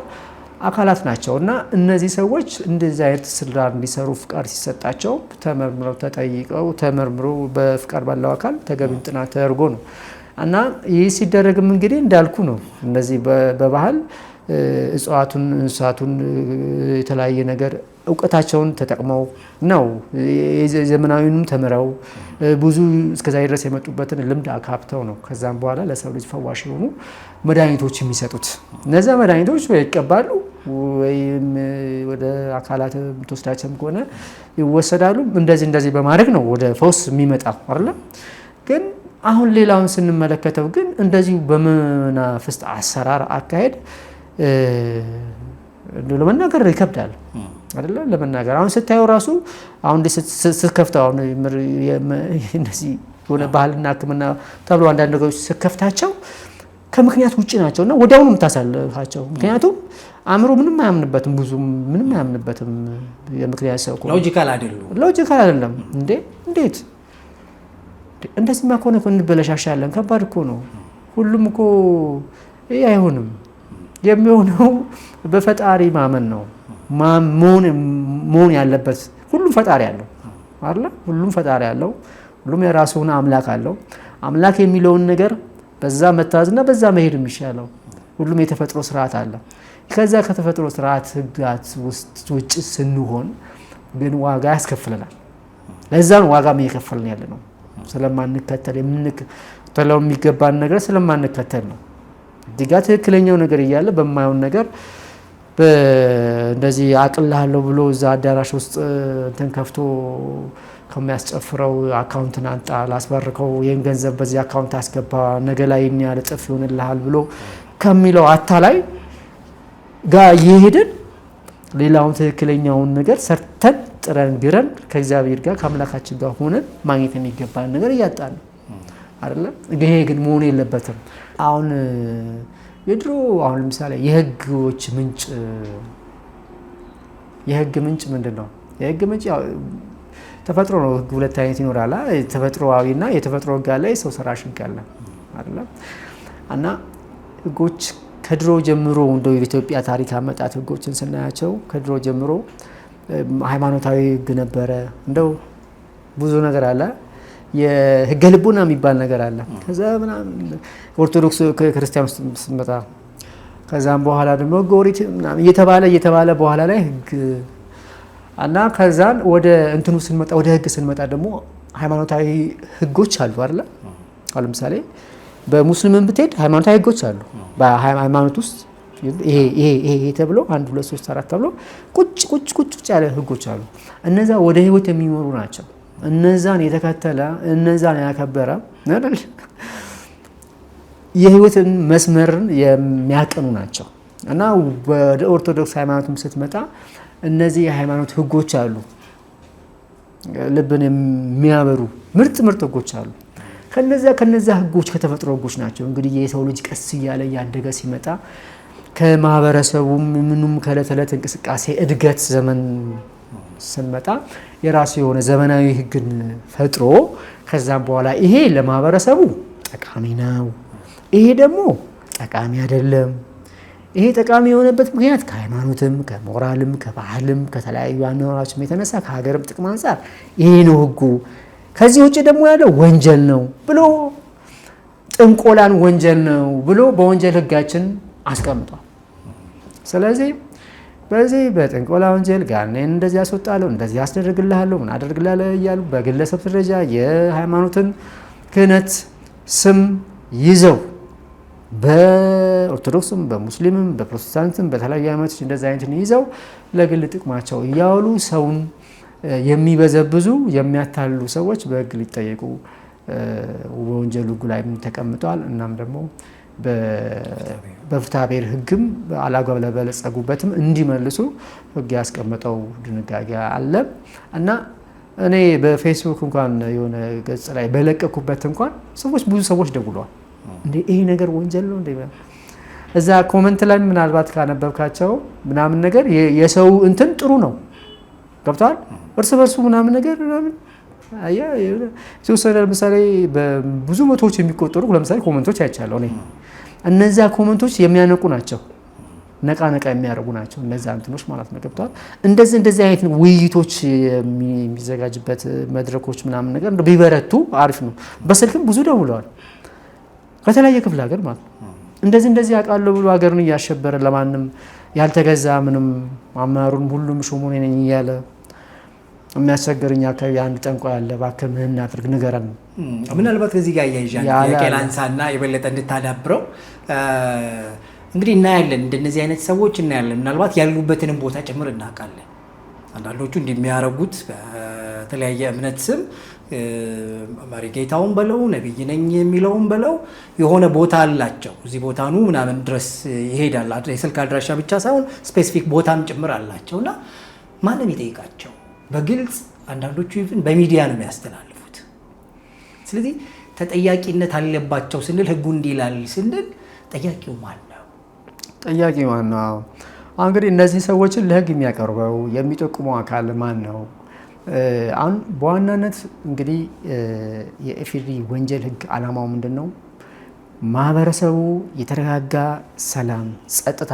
አካላት ናቸው እና እነዚህ ሰዎች እንደዚህ አይነት ስራ እንዲሰሩ ፍቃድ ሲሰጣቸው ተመርምረው ተጠይቀው ተመርምረው በፍቃድ ባለው አካል ተገቢውን ጥናት ተደርጎ ነው እና ይህ ሲደረግም እንግዲህ እንዳልኩ ነው እነዚህ በባህል እጽዋቱን እንስሳቱን የተለያየ ነገር እውቀታቸውን ተጠቅመው ነው ዘመናዊንም ተምረው ብዙ እስከዛ ድረስ የመጡበትን ልምድ አካብተው ነው ከዛም በኋላ ለሰው ልጅ ፈዋሽ የሆኑ መድኃኒቶች የሚሰጡት። እነዛ መድኃኒቶች ወይ ይቀባሉ ወይም ወደ አካላት ተወስዳቸውም ከሆነ ይወሰዳሉ። እንደዚህ በማድረግ ነው ወደ ፈውስ የሚመጣው አይደል? ግን አሁን ሌላውን ስንመለከተው ግን እንደዚሁ በመናፍስት አሰራር አካሄድ ለመናገር ይከብዳል አይደለ? ለመናገር አሁን ስታየው ራሱ አሁን ስትከፍተው አሁን እነዚህ የሆነ ባህልና ሕክምና ተብሎ አንዳንድ ነገሮች ስትከፍታቸው ከምክንያት ውጭ ናቸው እና ወዲያውኑ የምታሳልፋቸው። ምክንያቱም አእምሮ ምንም አያምንበትም፣ ብዙም ምንም አያምንበትም። የምክንያት ሰው ሎጂካል አይደለም። እንዴት እንደዚህማ ከሆነ እንበለሻሻለን። ከባድ እኮ ነው። ሁሉም እኮ ይሄ አይሆንም። የሚሆነው በፈጣሪ ማመን ነው። መሆን ያለበት ሁሉም ፈጣሪ አለው አይደል? ሁሉም ፈጣሪ አለው። ሁሉም የራሱ ሆነ አምላክ አለው። አምላክ የሚለውን ነገር በዛ መታዝና በዛ መሄድ የሚሻለው። ሁሉም የተፈጥሮ ስርዓት አለ። ከዛ ከተፈጥሮ ስርዓት ህጋት ውጭ ስንሆን ግን ዋጋ ያስከፍለናል። ለዛ ነው ዋጋ እየከፈልን ያለ ነው። ስለማንከተል የምንከተለው የሚገባን ነገር ስለማንከተል ነው። ዲጋ ትክክለኛው ነገር እያለ በማየውን ነገር እንደዚህ አቅልላለሁ ብሎ እዛ አዳራሽ ውስጥ እንትን ከፍቶ ከሚያስጨፍረው አካውንትን አንጣ ላስባርከው ይህን ገንዘብ በዚህ አካውንት አስገባ ነገ ላይ የሚያል እጥፍ ይሆንልሃል ብሎ ከሚለው አታላይ ጋር እየሄድን ሌላውን ትክክለኛውን ነገር ሰርተን ጥረን ግረን ከእግዚአብሔር ጋር ከአምላካችን ጋር ሆነን ማግኘት የሚገባን ነገር እያጣን አይደለ? ይሄ ግን መሆን የለበትም። አሁን የድሮ አሁን ለምሳሌ የህግ ምንጭ ምንድን ነው? የህግ ምንጭ ያው ተፈጥሮ ነው። ህግ ሁለት አይነት ይኖራል። ተፈጥሮአዊና የተፈጥሮ ህግ አለ፣ ሰው ሰራሽ ህግ አለ አይደለ? እና ህጎች ከድሮ ጀምሮ እንደው የኢትዮጵያ ታሪክ አመጣጥ ህጎችን ስናያቸው ከድሮ ጀምሮ ሃይማኖታዊ ህግ ነበረ። እንደው ብዙ ነገር አለ። የህገ ልቡና የሚባል ነገር አለ። ከዛ ምናምን ኦርቶዶክስ ክርስቲያን ውስጥ ስንመጣ ከዛም በኋላ ደግሞ ህገ ኦሪት ምናምን እየተባለ በኋላ ላይ ህግ እና ከዛን ወደ እንትኑ ስንመጣ ወደ ህግ ስንመጣ ደግሞ ሃይማኖታዊ ህጎች አሉ አይደል? አሁን ለምሳሌ በሙስሊምም ብትሄድ ሃይማኖታዊ ህጎች አሉ። በሃይማኖት ውስጥ ይሄ ተብሎ 1 2 3 4 ተብሎ ቁጭ ያለ ህጎች አሉ። እነዛ ወደ ህይወት የሚመሩ ናቸው። እነዛን የተከተለ እነዛን ያከበረ የህይወትን መስመርን የሚያቀኑ ናቸው። እና ወደ ኦርቶዶክስ ሃይማኖትም ስትመጣ እነዚህ የሃይማኖት ህጎች አሉ። ልብን የሚያበሩ ምርጥ ህጎች አሉ። ከነዛ ህጎች ከተፈጥሮ ህጎች ናቸው። እንግዲህ የሰው ልጅ ቀስ እያለ ያደገ ሲመጣ ከማህበረሰቡም ምኑም ከዕለት ተዕለት እንቅስቃሴ እድገት ዘመን ስንመጣ የራሱ የሆነ ዘመናዊ ህግን ፈጥሮ ከዛም በኋላ ይሄ ለማህበረሰቡ ጠቃሚ ነው፣ ይሄ ደግሞ ጠቃሚ አይደለም። ይሄ ጠቃሚ የሆነበት ምክንያት ከሃይማኖትም ከሞራልም ከባህልም ከተለያዩ አኗኗራችም የተነሳ ከሀገርም ጥቅም አንጻር ይሄ ነው ህጉ። ከዚህ ውጭ ደግሞ ያለው ወንጀል ነው ብሎ ጥንቆላን ወንጀል ነው ብሎ በወንጀል ህጋችን አስቀምጧል። ስለዚህ በዚህ በጥንቆላ ወንጀል ጋኔን እንደዚህ ያስወጣለሁ፣ እንደዚህ ያስደርግልሃለሁ፣ ምን አደርግልሃለሁ እያሉ በግለሰብ ደረጃ የሃይማኖትን ክህነት ስም ይዘው በኦርቶዶክስም በሙስሊምም በፕሮቴስታንትም በተለያዩ ሃይማኖቶች እንደዚህ አይነትን ይዘው ለግል ጥቅማቸው እያዋሉ ሰውን የሚበዘብዙ የሚያታልሉ ሰዎች በህግ ሊጠየቁ በወንጀል ህጉ ላይ ተቀምጧል። እናም ደግሞ በፍትሐ ብሔር ህግም አላግባብ ለበለጸጉበትም እንዲመልሱ ህግ ያስቀመጠው ድንጋጌ አለ። እና እኔ በፌስቡክ እንኳን የሆነ ገጽ ላይ በለቀኩበት እንኳን ብዙ ሰዎች ደውለዋል። እንዴ ይሄ ነገር ወንጀል ነው እንዴ? እዛ ኮሜንት ላይ ምናልባት ካነበብካቸው ምናምን ነገር የሰው እንትን ጥሩ ነው ገብቷል። እርስ በርሱ ምናምን ነገር ምናምን የተወሰነ ለምሳሌ በብዙ መቶዎች የሚቆጠሩ ለምሳሌ ኮሜንቶች አይቻለሁ እኔ። እነዛ ኮሜንቶች የሚያነቁ ናቸው፣ ነቃ የሚያደርጉ ናቸው። እነዛ እንትኖች ማለት ነው ገብቷል። እንደዚህ አይነት ውይይቶች የሚዘጋጅበት መድረኮች ምናምን ነገር ቢበረቱ አሪፍ ነው። በስልክም ብዙ ደውለዋል ከተለያየ ክፍለ ሀገር ማለት ነው። እንደዚህ አውቃለሁ ብሎ ሀገርን እያሸበረ ለማንም ያልተገዛ ምንም አመራሩን ሁሉም ሾሞኔ ነኝ እያለ የሚያስቸግርኛ አካባቢ አንድ ጠንቋይ ያለ እባክህ ምን እናድርግ ንገረን። ምናልባት ከዚህ ጋር ያያይዣል የቄላንሳና የበለጠ እንድታዳብረው እንግዲህ እናያለን። እንደነዚህ አይነት ሰዎች እናያለን። ምናልባት ያሉበትንም ቦታ ጭምር እናውቃለን። አንዳንዶቹ እንደሚያረጉት በተለያየ እምነት ስም መሪጌታውን በለው ነብይ ነኝ የሚለውን በለው የሆነ ቦታ አላቸው። እዚህ ቦታ ኑ ምናምን ድረስ ይሄዳል። የስልክ አድራሻ ብቻ ሳይሆን ስፔሲፊክ ቦታም ጭምር አላቸውና ማንን ይጠይቃቸው? በግልጽ አንዳንዶቹ ይፍን በሚዲያ ነው የሚያስተላልፉት። ስለዚህ ተጠያቂነት አለባቸው ስንል ህጉ እንዲላል ስንል ጠያቂው ማን ነው? ጠያቂው ማን ነው? እንግዲህ እነዚህ ሰዎችን ለህግ የሚያቀርበው የሚጠቁመው አካል ማን ነው? አሁን በዋናነት እንግዲህ የኢፌዴሪ ወንጀል ህግ ዓላማው ምንድን ነው? ማህበረሰቡ የተረጋጋ ሰላም፣ ጸጥታ፣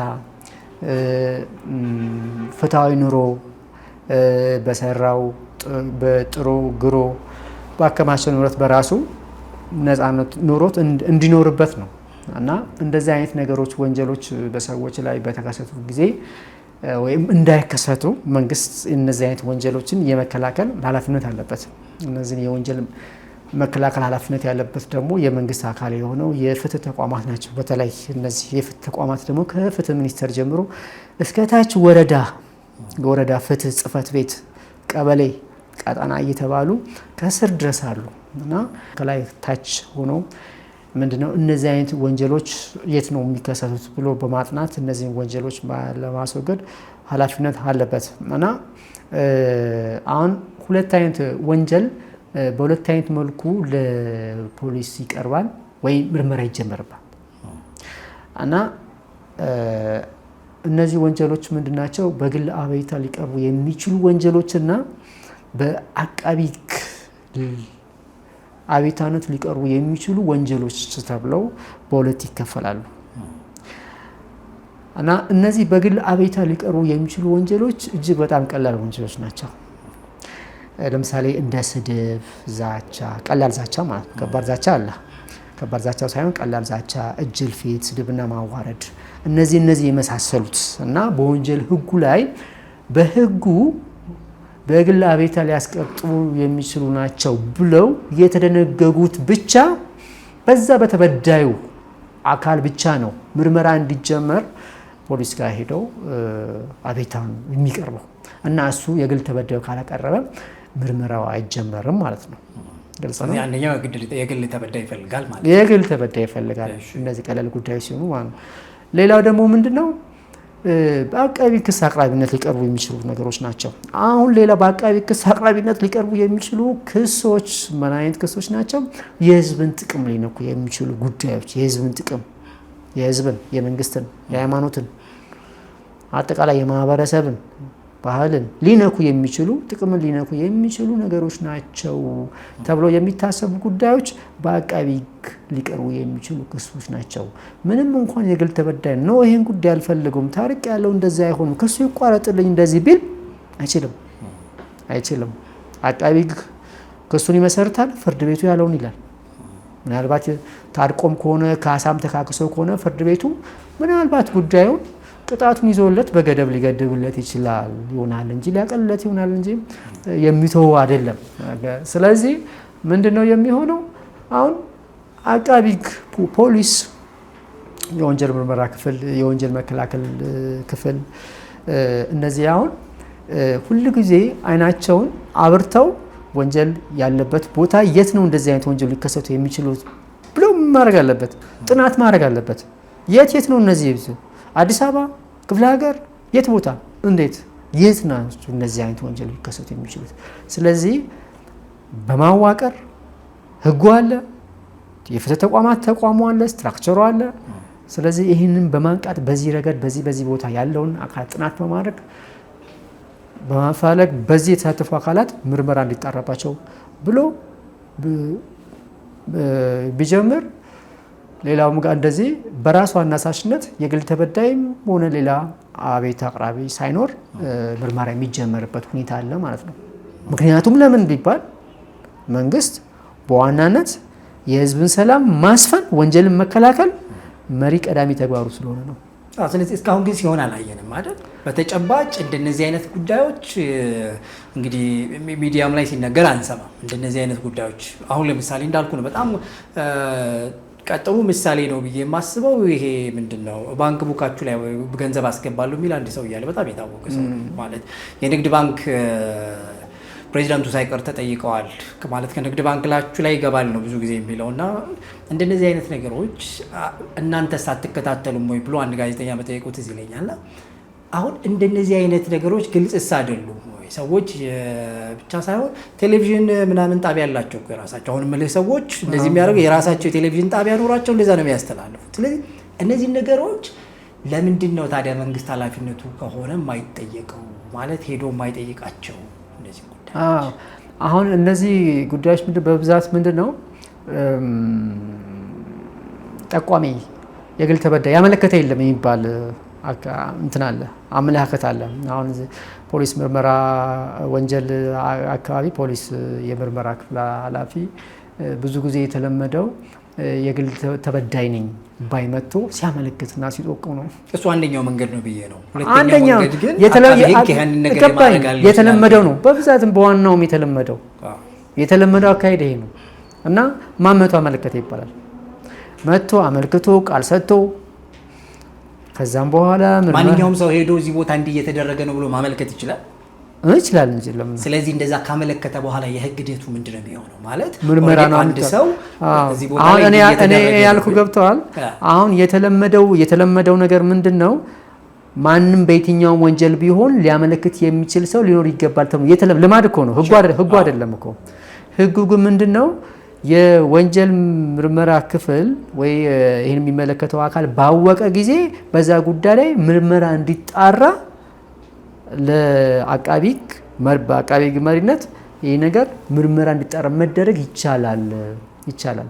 ፍትሃዊ ኑሮ በሰራው በጥሮ ግሮ ባከማቸው ንብረት በራሱ ነፃነት ኖሮት እንዲኖርበት ነው። እና እንደዚህ አይነት ነገሮች ወንጀሎች በሰዎች ላይ በተከሰቱ ጊዜ ወይም እንዳይከሰቱ መንግስት እነዚህ አይነት ወንጀሎችን የመከላከል ኃላፊነት አለበት። እነዚህን የወንጀል መከላከል ኃላፊነት ያለበት ደግሞ የመንግስት አካል የሆነው የፍትህ ተቋማት ናቸው። በተለይ እነዚህ የፍትህ ተቋማት ደግሞ ከፍትህ ሚኒስቴር ጀምሮ እስከ ታች ወረዳ ፍትህ ጽህፈት ቤት፣ ቀበሌ፣ ቀጠና እየተባሉ ከስር ድረስ አሉ እና ከላይ ታች ሆነው ምንድነው እነዚህ አይነት ወንጀሎች የት ነው የሚከሰቱት ብሎ በማጥናት እነዚህን ወንጀሎች ለማስወገድ ኃላፊነት አለበት እና አሁን ሁለት አይነት ወንጀል በሁለት አይነት መልኩ ለፖሊስ ይቀርባል ወይ ምርመራ ይጀመርባል እና እነዚህ ወንጀሎች ምንድናቸው? በግል አቤቱታ ሊቀርቡ የሚችሉ ወንጀሎችና በአቃቢ አቤቱታነት ሊቀርቡ የሚችሉ ወንጀሎች ተብለው በሁለት ይከፈላሉ እና እነዚህ በግል አቤቱታ ሊቀርቡ የሚችሉ ወንጀሎች እጅግ በጣም ቀላል ወንጀሎች ናቸው። ለምሳሌ እንደ ስድብ፣ ዛቻ፣ ቀላል ዛቻ ማለት ነው። ከባድ ዛቻ አለ። ከባድ ዛቻ ሳይሆን ቀላል ዛቻ፣ እጅል ፊት፣ ስድብና ማዋረድ እነዚህ የመሳሰሉት እና በወንጀል ህጉ ላይ በህጉ በግል አቤቱታ ሊያስቀጡ የሚችሉ ናቸው ብለው የተደነገጉት ብቻ በዛ በተበዳዩ አካል ብቻ ነው ምርመራ እንዲጀመር ፖሊስ ጋር ሄደው አቤቱታውን የሚቀርበው እና እሱ የግል ተበዳዩ ካላቀረበ ምርመራው አይጀመርም ማለት ነው። ግልጽ ነው። አንደኛው የግል ተበዳይ ይፈልጋል ማለት ነው። የግል ተበዳይ ይፈልጋል እነዚህ ቀላል ጉዳዮች ሲሆኑ ማለት ነው። ሌላው ደግሞ ምንድነው በአቃቢ ክስ አቅራቢነት ሊቀርቡ የሚችሉ ነገሮች ናቸው። አሁን ሌላ በአቃቢ ክስ አቅራቢነት ሊቀርቡ የሚችሉ ክሶች ምን አይነት ክሶች ናቸው? የህዝብን ጥቅም ሊነኩ የሚችሉ ጉዳዮች፣ የህዝብን ጥቅም፣ የህዝብን፣ የመንግስትን፣ የሃይማኖትን፣ አጠቃላይ የማህበረሰብን ባህልን ሊነኩ የሚችሉ ጥቅምን ሊነኩ የሚችሉ ነገሮች ናቸው ተብሎ የሚታሰቡ ጉዳዮች በአቃቢ ሊቀርቡ የሚችሉ ክሶች ናቸው። ምንም እንኳን የግል ተበዳይ ነው ይሄን ጉዳይ አልፈልገውም ታሪክ ያለው እንደዛ አይሆንም ክሱ ይቋረጥልኝ እንደዚህ ቢል አይችልም። አቃቢ ክሱን ይመሰርታል፣ ፍርድ ቤቱ ያለውን ይላል። ምናልባት ታርቆም ከሆነ ካሳም ተካክሶ ከሆነ ፍርድ ቤቱ ምናልባት ጉዳዩን ቅጣቱን ይዞለት በገደብ ሊገድብለት ይሆናል እንጂ ሊያቀልለት ይሆናል እንጂ የሚተው አይደለም። ስለዚህ ምንድነው የሚሆነው? አሁን አቃቢ ፖሊስ፣ የወንጀል ምርመራ ክፍል፣ የወንጀል መከላከል ክፍል እነዚህ አሁን ሁሉ ጊዜ አይናቸውን አብርተው ወንጀል ያለበት ቦታ የት ነው እንደዚህ አይነት ወንጀል ሊከሰቱ የሚችሉት ብሎ ማድረግ አለበት፣ ጥናት ማድረግ አለበት። የት ነው እነዚህ አዲስ አበባ ክፍለ ሀገር የት ቦታ እንዴት የት ናቸው እነዚህ አይነት ወንጀል ሊከሰቱ የሚችሉት? ስለዚህ በማዋቀር ህጉ አለ፣ የፍትህ ተቋማት ተቋሙ አለ፣ ስትራክቸሩ አለ። ስለዚህ ይህንን በማንቃት በዚህ ረገድ በዚህ ቦታ ያለውን አካል ጥናት በማድረግ በማፈላለግ በዚህ የተሳተፉ አካላት ምርመራ እንዲጣራባቸው ብሎ ቢጀምር ሌላውም ጋር እንደዚህ በራሱ አነሳሽነት የግል ተበዳይም ሆነ ሌላ አቤት አቅራቢ ሳይኖር ምርመራ የሚጀመርበት ሁኔታ አለ ማለት ነው። ምክንያቱም ለምን ቢባል መንግስት በዋናነት የህዝብን ሰላም ማስፈን፣ ወንጀልን መከላከል መሪ ቀዳሚ ተግባሩ ስለሆነ ነው። ስለዚህ እስካሁን ግን ሲሆን አላየንም አይደል? በተጨባጭ እንደነዚህ አይነት ጉዳዮች እንግዲህ ሚዲያም ላይ ሲነገር አንሰማም። እንደነዚህ አይነት ጉዳዮች አሁን ለምሳሌ እንዳልኩ ነው በጣም ቀጥሩ ምሳሌ ነው ብዬ የማስበው ይሄ ምንድነው ባንክ ቡካችሁ ላይ ገንዘብ አስገባለሁ የሚል አንድ ሰው እያለ በጣም የታወቀ ሰው ማለት የንግድ ባንክ ፕሬዚዳንቱ ሳይቀር ተጠይቀዋል ማለት ከንግድ ባንክ ላችሁ ላይ ይገባል ነው ብዙ ጊዜ የሚለው እና እንደነዚህ አይነት ነገሮች እናንተ ሳትከታተሉም ወይ ብሎ አንድ ጋዜጠኛ በጠየቁት እዚህ ይለኛል። አሁን እንደነዚህ አይነት ነገሮች ግልጽስ አይደሉም ወይ? ሰዎች ብቻ ሳይሆን ቴሌቪዥን ምናምን ጣቢያ ያላቸው የራሳቸው አሁን ምልህ ሰዎች እንደዚህ የሚያደርጉ የራሳቸው የቴሌቪዥን ጣቢያ ኖራቸው እንደዛ ነው የሚያስተላልፉት። ስለዚህ እነዚህ ነገሮች ለምንድን ነው ታዲያ መንግስት ኃላፊነቱ ከሆነ የማይጠየቀው ማለት ሄዶ የማይጠይቃቸው እነዚህ ጉዳዮች? አሁን እነዚህ ጉዳዮች በብዛት ምንድን ነው ጠቋሚ የግል ተበዳይ ያመለከተ የለም የሚባል እንትን አለ፣ አመለካከት አለ። አሁን ፖሊስ ምርመራ ወንጀል አካባቢ ፖሊስ የምርመራ ክፍል ኃላፊ ብዙ ጊዜ የተለመደው የግል ተበዳይ ነኝ ባይመቶ ሲያመለክትና ሲጠቁም ነው። እሱ አንደኛው መንገድ ነው ብዬ ነው። አንደኛው የተለመደው ነው። በብዛትም በዋናውም የተለመደው አካሄድ ይሄ ነው እና ማን መቶ አመለከተ ይባላል። መቶ አመልክቶ ቃል ሰጥቶ ከዛም በኋላ ማንኛውም ሰው ሄዶ እዚህ ቦታ እንዲህ እየተደረገ ነው ብሎ ማመልከት ይችላል እንጂ ለምን? ስለዚህ እንደዛ ካመለከተ በኋላ የህግ ሂደቱ ምንድነው የሚሆነው? ማለት ምርመራ ነው። አንድ ሰው እዚህ ቦታ ላይ እኔ ያልኩ ገብተዋል። አሁን የተለመደው ነገር ምንድነው? ማንም በየትኛውም ወንጀል ቢሆን ሊያመለክት የሚችል ሰው ሊኖር ይገባል ተብሎ ልማድ እኮ ነው። ህጉ አይደለም እኮ። ህጉ ግን ምንድነው? የወንጀል ምርመራ ክፍል ወይ ይሄን የሚመለከተው አካል ባወቀ ጊዜ በዛ ጉዳይ ላይ ምርመራ እንዲጣራ ለአቃቢ ሕግ መሪነት ይሄ ነገር ምርመራ እንዲጣራ መደረግ ይቻላል።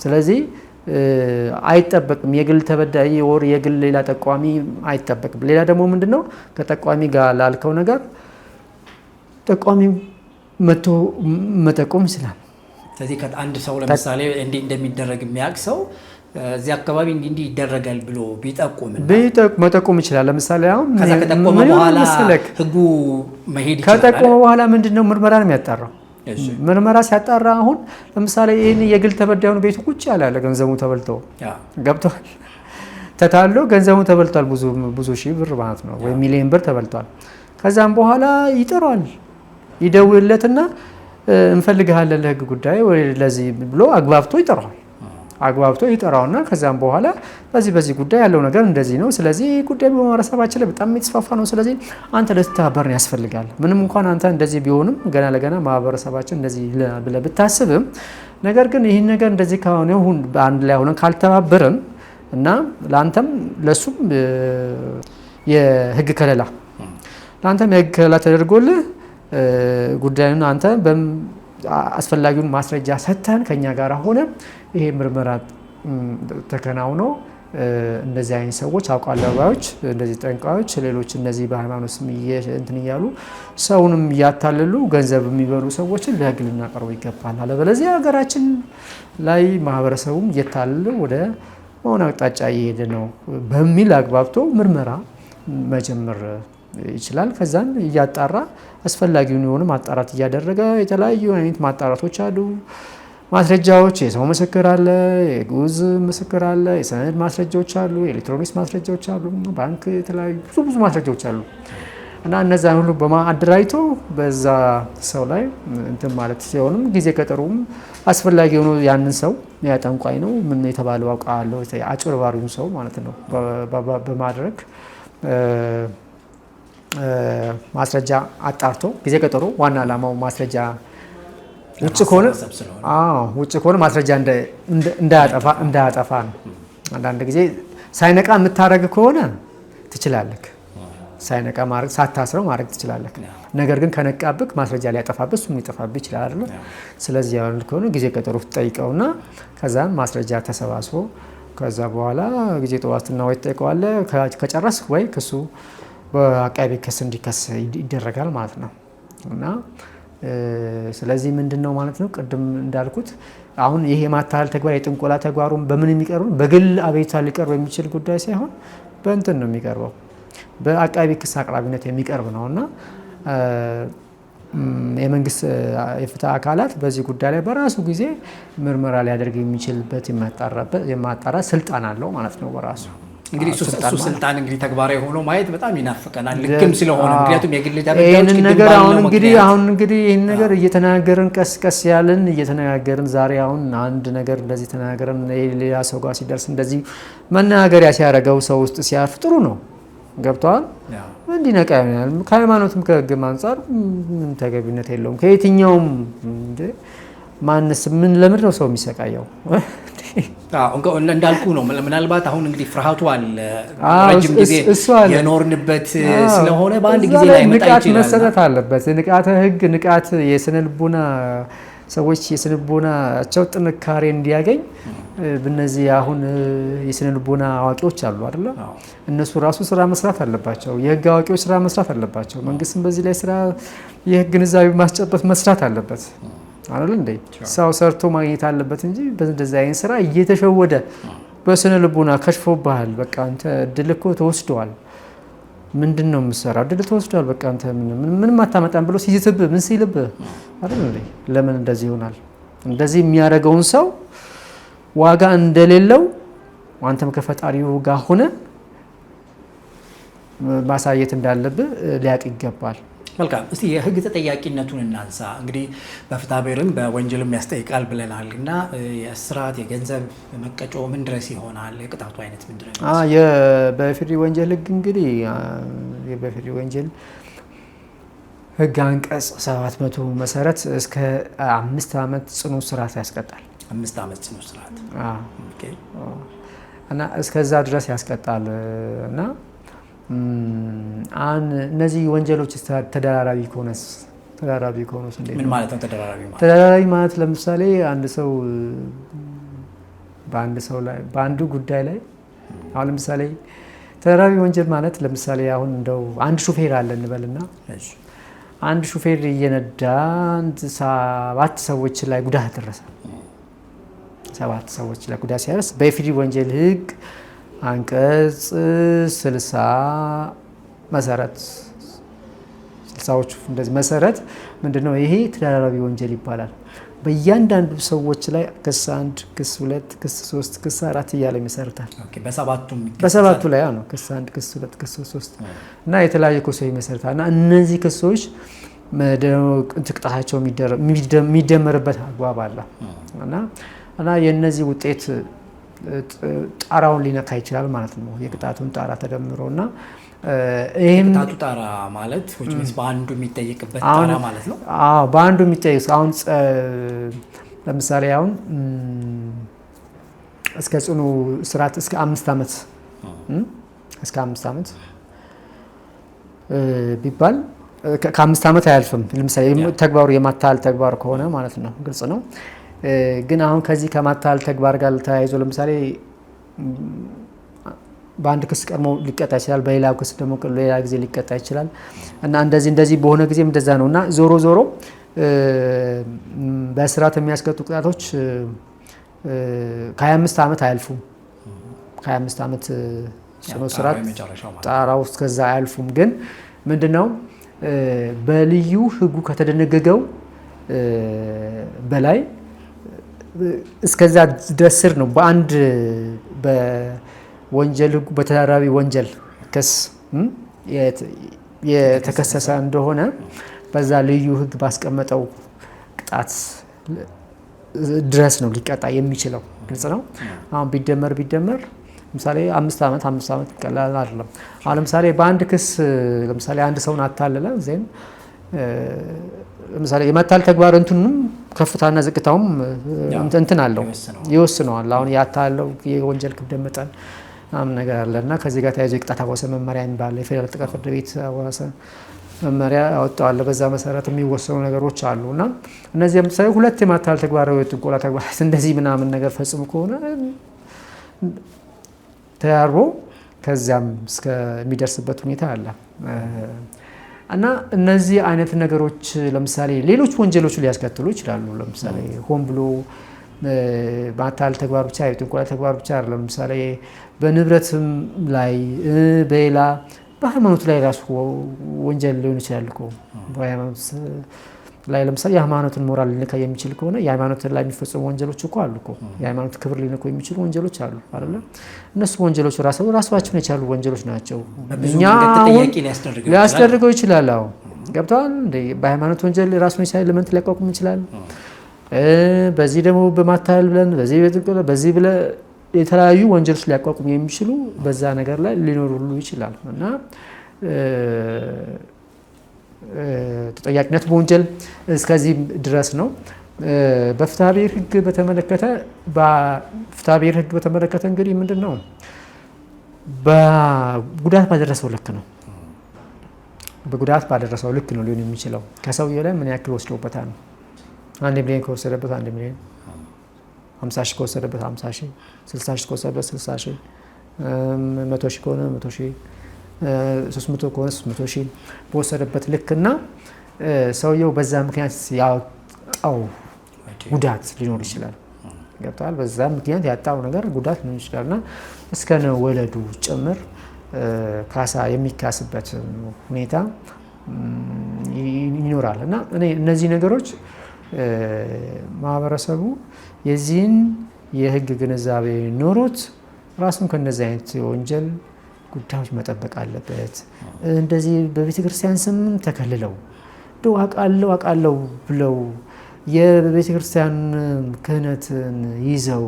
ስለዚህ አይጠበቅም የግል ተበዳይ ወር የግል ሌላ ጠቋሚ አይጠበቅም። ሌላ ደግሞ ምንድነው ከጠቋሚ ጋር ላልከው ነገር ጠቋሚ መቶ መጠቆም ይችላል። ስለዚህ አንድ ሰው ለምሳሌ እንዲህ እንደሚደረግ የሚያውቅ ሰው እዚህ አካባቢ እንዲህ ይደረጋል ብሎ መጠቆም ይችላል። ለምሳሌ አሁን ከዛ ከጠቆመ በኋላ ህጉ መሄድ ይችላል። ከጠቆመ በኋላ ምንድነው ምርመራ ነው የሚያጣራው። ምርመራ ሲያጣራ አሁን ለምሳሌ ይሄን የግል ተበዳዩን ቤቱ ቁጭ ያለ ገንዘቡ ተበልቶ ገብቷል፣ ተታሎ ገንዘቡ ተበልቷል፣ ብዙ ሺህ ብር ማለት ነው ወይ ሚሊዮን ብር ተበልቷል። ከዛም በኋላ ይጠራዋል፣ ይደውልለትና እንፈልግሃለን ለህግ ጉዳይ ወይ ለዚህ ብሎ አግባብቶ ይጠራውና ከዛም በኋላ በዚህ ጉዳይ ያለው ነገር እንደዚህ ነው። ስለዚህ ጉዳይ በማህበረሰባችን ላይ በጣም የተስፋፋ ነው። ስለዚህ አንተ ልትተባበር ያስፈልጋል። ምንም እንኳን አንተ እንደዚህ ቢሆንም ገና ለገና ማህበረሰባችን እንደዚህ ብለህ ብታስብም፣ ነገር ግን ይህን ነገር እንደዚህ ከሆነ በአንድ ላይ ሆነን ካልተባበርን እና ለአንተም ለሱም የህግ ከለላ ተደርጎልህ ጉዳዩን አንተ አስፈላጊውን ማስረጃ ሰጥተን ከኛ ጋር ሆነ ይሄ ምርመራ ተከናውኖ እንደዚህ አይነት ሰዎች አውቃለሁ ባዮች፣ እንደዚህ ጠንቋዮች፣ ሌሎች እነዚህ በሃይማኖት ስም እንትን እያሉ ሰውንም እያታለሉ ገንዘብ የሚበሉ ሰዎችን ለህግ ልናቀርበው ይገባል። አለበለዚያ ሀገራችን ላይ ማህበረሰቡም እየታለለ ወደ መሆን አቅጣጫ እየሄደ ነው በሚል አግባብቶ ምርመራ መጀመር ይችላል። ከዛን እያጣራ አስፈላጊውን የሆነ ማጣራት እያደረገ የተለያዩ አይነት ማጣራቶች አሉ። ማስረጃዎች፣ የሰው ምስክር አለ፣ የጉዝ ምስክር አለ፣ የሰነድ ማስረጃዎች አሉ፣ የኤሌክትሮኒክስ ማስረጃዎች አሉ፣ ባንክ የተለያዩ ብዙ ማስረጃዎች አሉ እና እነዛን ሁሉ በማደራጅቶ በዛ ሰው ላይ እንትን ማለት ሲሆንም ጊዜ ቀጠሩም አስፈላጊ ሆኖ ያንን ሰው ያጠንቋይ ነው ምን የተባለው አውቃለሁ አጭበርባሪውን ሰው ማለት ነው በማድረግ ማስረጃ አጣርቶ ጊዜ ቀጠሮ ዋና ዓላማው ማስረጃ ውጭ ከሆነ ማስረጃ እንዳያጠፋ ነው። አንዳንድ ጊዜ ሳይነቃ የምታረግ ከሆነ ትችላለህ፣ ሳይነቃ ማድረግ ሳታስረው ማድረግ ትችላለህ። ነገር ግን ከነቃብክ ማስረጃ ሊያጠፋብህ እሱም ሊጠፋብህ ይችላል አይደል? ስለዚህ ያው ከሆነ ጊዜ ቀጠሮ ትጠይቀውና ከዛም ማስረጃ ተሰባስቦ ከዛ በኋላ ጊዜ ዋስትና ወይ ትጠይቀዋለህ። ከጨረስክ ወይ ክሱ በአቃቤ ክስ እንዲከስ ይደረጋል ማለት ነው። እና ስለዚህ ምንድነው ማለት ነው ቅድም እንዳልኩት አሁን ይሄ የማታለል ተግባር የጥንቆላ ተግባሩን በምን የሚቀርቡ በግል አቤቱታ ሊቀርብ የሚችል ጉዳይ ሳይሆን በእንትን ነው የሚቀርበው በአቃቤ ክስ አቅራቢነት የሚቀርብ ነውና የመንግስት የፍትህ አካላት በዚህ ጉዳይ ላይ በራሱ ጊዜ ምርመራ ሊያደርግ የሚችልበት የማጣራት ስልጣን አለው ማለት ነው በራሱ። እንግዲህ እሱ ስልጣን እንግዲህ ተግባራዊ ሆኖ ማየት በጣም ይናፍቀናል ልክም ስለሆነ ምክንያቱም የግል ይሄን ነገር አሁን እንግዲህ ይሄን ነገር እየተናገርን ቀስ ያለን እየተናገርን ዛሬ አሁን አንድ ነገር እንደዚህ ተናገርን ሌላ ሰው ጋር ሲደርስ እንደዚህ መናገሪያ ሲያደርገው ሰው ውስጥ ሲያርፍ ጥሩ ነው። ገብቷል እንዲነቃ ይሆናል። ከሃይማኖትም ከህግም አንጻር ምን ተገቢነት የለውም። ከየትኛውም ማንስ ምን ለምን ነው ሰው የሚሰቃየው? እንዳልኩ ነው። ምናልባት አሁን እንግዲህ ፍርሃቱ አለ ረጅም ጊዜ የኖርንበት ስለሆነ በአንድ ጊዜ ላይ መጣ ይችላል። ንቃት መሰጠት አለበት። ንቃተ ህግ ንቃት የስነልቦና ሰዎች የስነልቦናቸው ጥንካሬ እንዲያገኝ በእነዚህ አሁን የስነልቦና አዋቂዎች አሉ አይደል? እነሱ ራሱ ስራ መስራት አለባቸው። የህግ አዋቂዎች ስራ መስራት አለባቸው። መንግስትም በዚህ ላይ ስራ የህግ ግንዛቤ ማስጨበጥ መስራት አለበት። አይደል እንዴ? ሰው ሰርቶ ማግኘት አለበት እንጂ በእንደዚህ አይነት ስራ እየተሸወደ በስነ ልቦና ከሽፎብሃል። በቃ አንተ እድል እኮ ተወስዷል። ምንድን ነው የምትሰራው? እድል ተወስዷል። በቃ አንተ ምንም አታመጣም ብሎ ሲይዝብህ ምን ሲልብህ አይደል እንዴ? ለምን እንደዚህ ይሆናል? እንደዚህ የሚያደርገውን ሰው ዋጋ እንደሌለው አንተም ከፈጣሪው ጋር ሆነ ማሳየት እንዳለብህ ሊያውቅ ይገባል። መልካም። እስቲ የህግ ተጠያቂነቱን እናንሳ። እንግዲህ በፍትሐ ብሔርም በወንጀልም ያስጠይቃል ብለናል እና የእስራት የገንዘብ መቀጮ ምን ድረስ ይሆናል? የቅጣቱ አይነት ምን ድረስ? በኢፌዴሪ ወንጀል ህግ እንግዲህ በኢፌዴሪ ወንጀል ህግ አንቀጽ 700 መሰረት እስከ 5 ዓመት ጽኑ እስራት ያስቀጣል። 5 ዓመት ጽኑ እስራት እና እስከዛ ድረስ ያስቀጣል እና እነዚህ ወንጀሎች ተደራራቢ ከሆነስ እንዴት ምን ማለት ነው? ተደራራቢ ማለት ለምሳሌ አንድ ሰው በአንዱ ጉዳይ ላይ አሁን ለምሳሌ ተደራራቢ ወንጀል ማለት ለምሳሌ አሁን እንደው አንድ ሹፌር አለ እንበልና አንድ ሹፌር እየነዳ 7 ሰዎች ላይ ጉዳት ደረሰ። 7 ሰዎች ላይ ጉዳት ሲያደርስ በኢፌዴሪ ወንጀል ህግ አንቀጽ 60 መሰረት 60ዎቹ እንደዚህ መሰረት ምንድነው ይሄ ተደራራቢ ወንጀል ይባላል። በእያንዳንዱ ሰዎች ላይ ክስ 1 ክስ 2 ክስ 3 ክስ 4 እያለ ይመሰርታል። በሰባቱ ላይ ነው ክስ 1 ክስ 2 ክስ 3 እና የተለያዩ ክሶች ይመሰርታል እና እነዚህ ክሶች ቅጣታቸው የሚደመርበት አግባብ አለ እና የነዚህ ውጤት ጣራውን ሊነካ ይችላል ማለት ነው። የቅጣቱን ጣራ ተደምሮና የቅጣቱ ጣራ ማለት በአንዱ የሚጠየቅበት ጣራ ማለት ነው። በአንዱ የሚጠየቅ አሁን ለምሳሌ አሁን እስከ ጽኑ እስራት እስከ 5 ዓመት ቢባል ከ5 ዓመት አያልፍም። ለምሳሌ ተግባሩ የማታለል ተግባር ከሆነ ማለት ነው። ግልጽ ነው። ግን አሁን ከዚህ ከማታለል ተግባር ጋር ተያይዞ ለምሳሌ በአንድ ክስ ቀድሞ ሊቀጣ ይችላል፣ በሌላ ክስ ደግሞ ሌላ ጊዜ ሊቀጣ ይችላል እና እንደዚህ በሆነ ጊዜም እንደዛ ነው እና ዞሮ በእስራት የሚያስቀጡ ቅጣቶች ከ25 ዓመት አያልፉም። ከ25 ዓመት ጽኑ እስራት ጣራው እስከዛ አያልፉም። ግን ምንድነው በልዩ ህጉ ከተደነገገው በላይ እስከዛ ድረስ ስር ነው። በአንድ በወንጀል ህጉ በተደራራቢ ወንጀል ክስ የተከሰሰ እንደሆነ በዛ ልዩ ህግ ባስቀመጠው ቅጣት ድረስ ነው ሊቀጣ የሚችለው። ግልጽ ነው። አሁን ቢደመር ለምሳሌ 5 ዓመት ቀላል አይደለም። አሁን ለምሳሌ በአንድ ክስ ለምሳሌ አንድ ሰውን አታለለ ዜን ለምሳሌ የማታለል ተግባር እንትኑም ከፍታና ዝቅታውም እንትን አለው ይወስነዋል። አሁን ያታለው የወንጀል ክብደት መጠን ነገር አለና ከዚህ ጋር ተያይዞ የቅጣት አወሰን መመሪያ የሚባል የፌዴራል ጠቅላይ ፍርድ ቤት አወሰን መመሪያ ያወጣዋል። በዛ መሰረት የሚወሰኑ ነገሮች አሉና እነዚህ ለምሳሌ 2 የማታለል ተግባር ወይ ጥንቆላ ተግባር እንደዚህ ምናምን ነገር ፈጽሞ ከሆነ ተያርቦ ከዚያም እስከሚደርስበት ሁኔታ አለ እና እነዚህ አይነት ነገሮች ለምሳሌ ሌሎች ወንጀሎች ሊያስከትሉ ይችላሉ። ለምሳሌ ሆን ብሎ ማታለል ተግባር ብቻ የጥንቆላ ተግባር ብቻ አይደለም። ለምሳሌ በንብረትም ላይ በሌላ በሃይማኖት ላይ ራሱ ወንጀል ሊሆን ይችላል እኮ በሃይማኖት ላይ ለምሳሌ የሃይማኖትን ሞራል ሊነካ የሚችል ከሆነ የሃይማኖት ላይ የሚፈጸሙ ወንጀሎች እኮ አሉ እኮ የሃይማኖት ክብር ሊነኩ የሚችሉ ወንጀሎች አሉ አይደል? እነሱ ወንጀሎች ራሳቸውን የቻሉ ወንጀሎች ናቸው። እኛ ሊያስደርገው ይችላል። አዎ ገብተዋል እንዴ? በሃይማኖት ወንጀል ራሱን የቻለ ኤሌመንት ሊያቋቁም ይችላል። በዚህ ደግሞ በማታለል ብለን በዚህ ብለ የተለያዩ ወንጀሎች ሊያቋቁም የሚችሉ በዛ ነገር ላይ ሊኖር ሁሉ ይችላል እና ተጠያቂነት በወንጀል እስከዚህ ድረስ ነው። በፍትሐ ብሔር ሕግ በተመለከተ እንግዲህ ምንድን ነው በጉዳት ባደረሰው ልክ ነው። በጉዳት ባደረሰው ልክ ነው ሊሆን የሚችለው። ከሰውየው ላይ ምን ያክል ወስደውበታል ነው። 1 ሚሊዮን ከወሰደበት 1 ሚሊዮን፣ 50 ሺህ ከወሰደበት 50 ሺህ፣ 60 ሺህ ከወሰደበት 60 ሺህ፣ 100 ሺህ ከሆነ 100 ሺህ፣ 300 ከሆነ 300 ሺህ በወሰደበት ልክና ሰውየው በዛ ምክንያት ያወጣው ጉዳት ሊኖር ይችላል። ገብቷል። በዛ ምክንያት ያጣው ነገር ጉዳት ሊኖር ይችላልና እስከ ወለዱ ጭምር ካሳ የሚካስበት ሁኔታ ይኖራል እና እነዚህ ነገሮች ማህበረሰቡ የዚህን የህግ ግንዛቤ ኖሮት ራሱን ከነዚህ አይነት የወንጀል ጉዳዮች መጠበቅ አለበት። እንደዚህ በቤተ ክርስቲያን ስም ተከልለው እንደው አውቃለሁ ብለው የቤተ ክርስቲያን ክህነትን ይዘው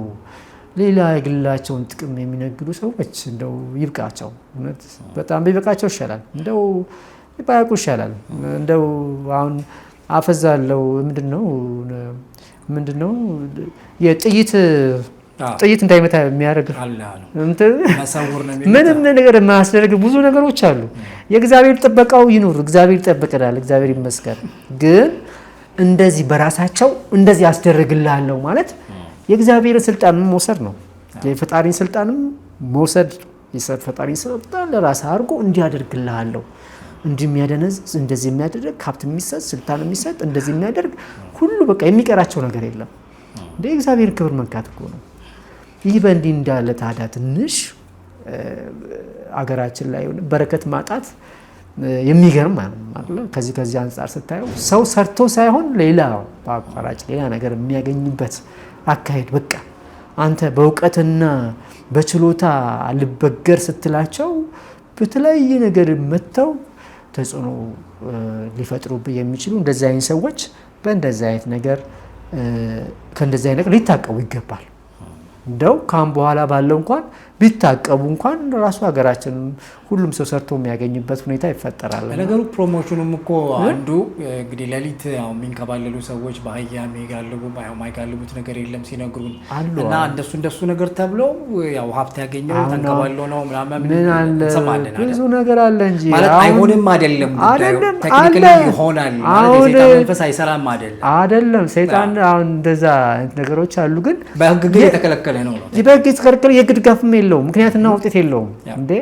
ሌላ የግላቸውን ጥቅም የሚነግዱ ሰዎች እንደው ይብቃቸው። እውነት በጣም ቢበቃቸው ይሻላል። እንደው ባያውቁ ይሻላል። እንደው አሁን አፈዛለው ምንድነው የጥይት እንዳይመታ የሚያደርግ ምንም ነገር የማያስደርግ ብዙ ነገሮች አሉ። የእግዚአብሔር ጥበቃው ይኑር። እግዚአብሔር ይጠብቀናል። እግዚአብሔር ይመስገን። ግን እንደዚህ በራሳቸው እንደዚህ ያስደርግልሃለሁ ማለት የእግዚአብሔርን ስልጣንም መውሰድ ነው። የፈጣሪን ስልጣንም መውሰድ የፈጣሪን ስልጣን ለራስህ አድርጎ እንዲያደርግልሃለሁ እንዲህ የሚያደነዝዝ እንደዚህ የሚያደርግ ሀብት የሚሰጥ ስልጣን የሚሰጥ እንደዚህ የሚያደርግ ሁሉ በቃ የሚቀራቸው ነገር የለም። እንደ እግዚአብሔር ክብር መንካት እኮ ነው። ይህ በእንዲህ እንዳለ ታዲያ ትንሽ አገራችን ላይ በረከት ማጣት የሚገርም አይደለ? ከዚህ አንጻር ስታየው ሰው ሰርቶ ሳይሆን ሌላ በአቋራጭ ሌላ ነገር የሚያገኝበት አካሄድ በቃ አንተ በእውቀትና በችሎታ ልበገር ስትላቸው በተለያየ ነገር መጥተው ተጽዕኖ ሊፈጥሩብህ የሚችሉ እንደዚህ አይነት ሰዎች በእንደዚህ አይነት ነገር ከእንደዚህ አይነት ነገር ሊታቀቡ ይገባል። እንደው ካም በኋላ ባለው እንኳን ቢታቀቡ እንኳን ራሱ ሀገራችን ሁሉም ሰው ሰርቶ የሚያገኝበት ሁኔታ ይፈጠራል። ነገሩ ፕሮሞሽኑም እኮ አንዱ እንግዲህ ሌሊት ያው የሚንከባለሉ ሰዎች በአህያ የማይጋልቡት ነገር የለም ሲነግሩን እና እንደሱ ነገር ተብለው ያው ሀብት ያገኘው ተንከባለው ነው ምናምን ምን አለ ብዙ ነገር አለ እንጂ ማለት አይሆንም አይደለም ቴክኒካሊ ይሆናል ማለት የሰይጣን መንፈስ አይሰራም አይደለም ሰይጣን አሁን እንደዛ ነገሮች አሉ ግን በህግ ግን የተከለከለ ነው በህግ የተከለከለ የግድ ጋፍም የለውም ምክንያትና ውጤት የለውም እንዴ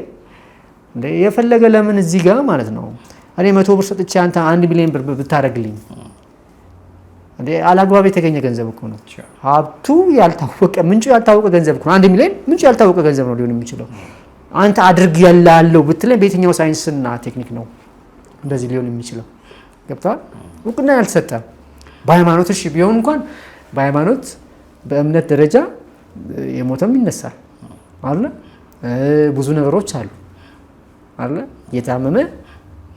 የፈለገ ለምን እዚህ ጋር ማለት ነው እኔ 100 ብር ሰጥቼ አንተ 1 ሚሊዮን ብር ብታረግልኝ እንዴ አላግባብ የተገኘ ገንዘብ እኮ ነው ሀብቱ ያልታወቀ ምንጩ ያልታወቀ ገንዘብ እኮ ነው 1 ሚሊዮን ምንጩ ያልታወቀ ገንዘብ ነው ሊሆን የሚችለው አንተ አድርግ ያላለው ብትለኝ በየትኛው ሳይንስና ቴክኒክ ነው እንደዚህ ሊሆን የሚችለው ገብቷል እውቅና ያልተሰጠ በሃይማኖት እሺ ቢሆን እንኳን በሃይማኖት በእምነት ደረጃ የሞተም ይነሳል አለ ብዙ ነገሮች አሉ አለ የታመመ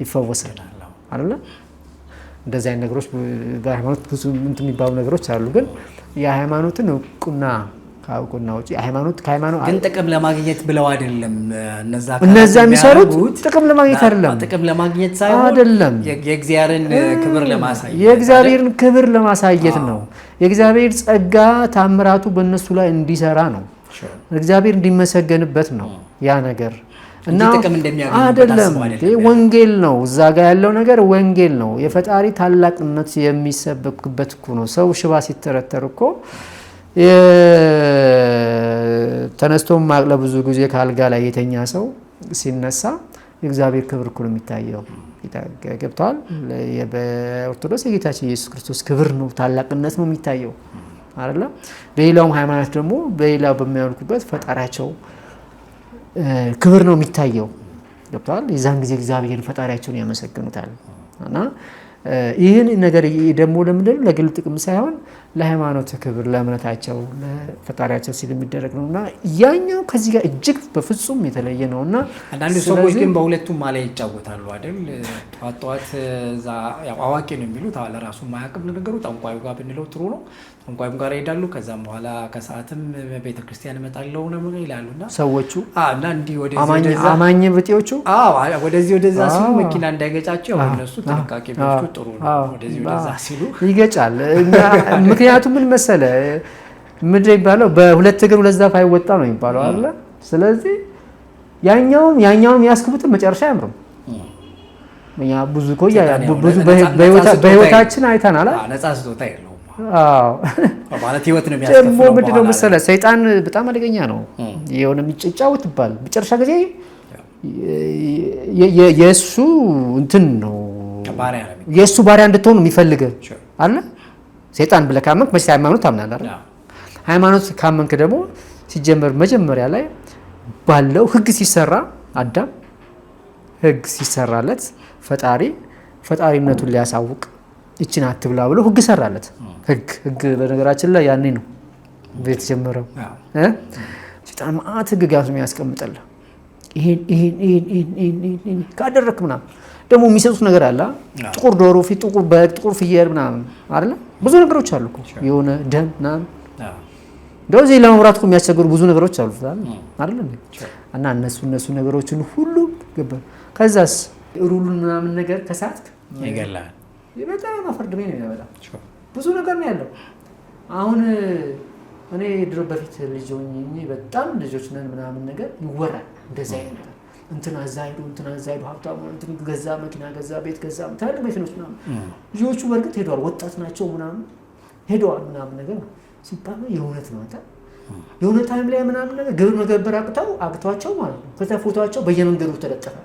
ይፈወሳል አለ እንደዚህ አይነት ነገሮች በሃይማኖት ብዙ እንትን የሚባሉ ነገሮች አሉ ግን የሃይማኖትን እውቅና ካውቁና ውጪ ሃይማኖት ግን ጥቅም ለማግኘት ብለው አይደለም እነዛ የሚሰሩት ጥቅም ለማግኘት አይደለም ጥቅም ለማግኘት ሳይሆን አይደለም የእግዚአብሔርን ክብር ለማሳየት ነው የእግዚአብሔር ጸጋ ታምራቱ በእነሱ ላይ እንዲሰራ ነው እግዚአብሔር እንዲመሰገንበት ነው ያ ነገር እና አይደለም ወንጌል ነው እዛ ጋር ያለው ነገር ወንጌል ነው የፈጣሪ ታላቅነት የሚሰበክበት እኮ ነው ሰው ሽባ ሲተረተር እኮ ተነስቶ ማቅለ ብዙ ጊዜ ካልጋ ላይ የተኛ ሰው ሲነሳ የእግዚአብሔር ክብር እኮ ነው የሚታየው ገብቷል በኦርቶዶክስ የጌታችን ኢየሱስ ክርስቶስ ክብር ነው ታላቅነት ነው የሚታየው አይደል በሌላውም ሃይማኖት ደግሞ በሌላው በሚያመልኩበት ፈጣሪያቸው ክብር ነው የሚታየው ገብቷል የዛን ጊዜ እግዚአብሔር ፈጣሪያቸውን ያመሰግኑታል እና ይህን ነገር ደግሞ ለምንድን ለግል ጥቅም ሳይሆን ለሃይማኖት ክብር ለእምነታቸው ለፈጣሪያቸው ሲል የሚደረግ ነውና ያኛው ከዚህ ጋር እጅግ በፍጹም የተለየ ነውና አንዳንድ ሰዎች ግን በሁለቱም ማለት ይጫወታሉ አይደል ጧት ያው አዋቂ ነው የሚሉት ለራሱ ማያቀም ነገሩ ጠንቋዩ ጋር ብንለው ጥሩ ነው ጠንቋዩም ጋር ይሄዳሉ ከዛም በኋላ ከሰዓትም ቤተክርስቲያን እመጣለሁ ነው ይላሉና ሰዎቹ እና እንዲህ ወደዚህ አማኝ ብጤዎቹ ወደዚህ ወደዛ ሲሉ መኪና እንዳይገጫቸው እነሱ ጥንቃቄ ቢወስዱ ጥሩ ነው ወደዚህ ወደዛ ሲሉ ይገጫል ምክንያቱም ምን መሰለ ምድር ይባለው በሁለት እግር ሁለት ዛፍ አይወጣ ነው የሚባለው አይደል ስለዚህ ያኛውም ያስክቡት መጨረሻ ያምረው እኛ ብዙ ብዙ በህይወታችን አይተናል ነፃ ስጦታ የለውም ማለት ህይወት ነው የሚያስከፍለው ምንድነው መሰለ ሰይጣን በጣም አደገኛ ነው የሆነ የሚጫወት ይባል መጨረሻ ጊዜ የሱ እንትን ነው የሱ ባሪያ እንድትሆን የሚፈልግ አለ ሰይጣን ብለህ ካመንክ መቼ ሃይማኖት ታምናለህ አይደል? ሃይማኖት ካመንክ ደግሞ ሲጀመር መጀመሪያ ላይ ባለው ህግ ሲሰራ አዳም ህግ ሲሰራለት ፈጣሪነቱን ሊያሳውቅ እቺን አትብላ ብሎ ህግ ሰራለት። ህግ በነገራችን ላይ ያኔ ነው የተጀመረው። ሰይጣን ማአት ህግጋት ነው ያስቀምጠልህ። ይሄን ካደረክ ምናምን ደግሞ የሚሰጡት ነገር አለ። ጥቁር ዶሮ ፊት፣ ጥቁር በግ፣ ጥቁር ፍየል ምናምን አይደለ? ብዙ ነገሮች አሉ እኮ የሆነ ደም ምናምን እንደዚህ ለመብራት እኮ የሚያስቸግሩ ብዙ ነገሮች አሉ አይደል? እና እነሱ ነገሮችን ሁሉ ገባ። ከዛስ ሩሉን ምናምን ነገር ከሳትክ ይገላል። በጣም አፈርድሜ ነው የሚያመጣ። ብዙ ነገር ነው ያለው። አሁን እኔ ድሮ በፊት ልጅ ሆኜ በጣም ልጆች ነን ምናምን ነገር ይወራል እንደዛ አይነት እንትና እዛ ሄዱ ሀብታሙ እንትን ገዛ፣ መኪና ገዛ፣ ቤት ገዛ፣ ታዲያ መኪኖች ምናምን። ልጆቹ በእርግጥ ሄደዋል፣ ወጣት ናቸው ምናምን ሄደዋል ምናምን ነገር ሲባል የእውነት ነው አንተ የሆነ ታይም ላይ ምናምን ነገር ግብር መገበር አቅቷቸው ማለት ነው። ከዛ ፎቶቸው በየመንገዱ ተለጠፈ።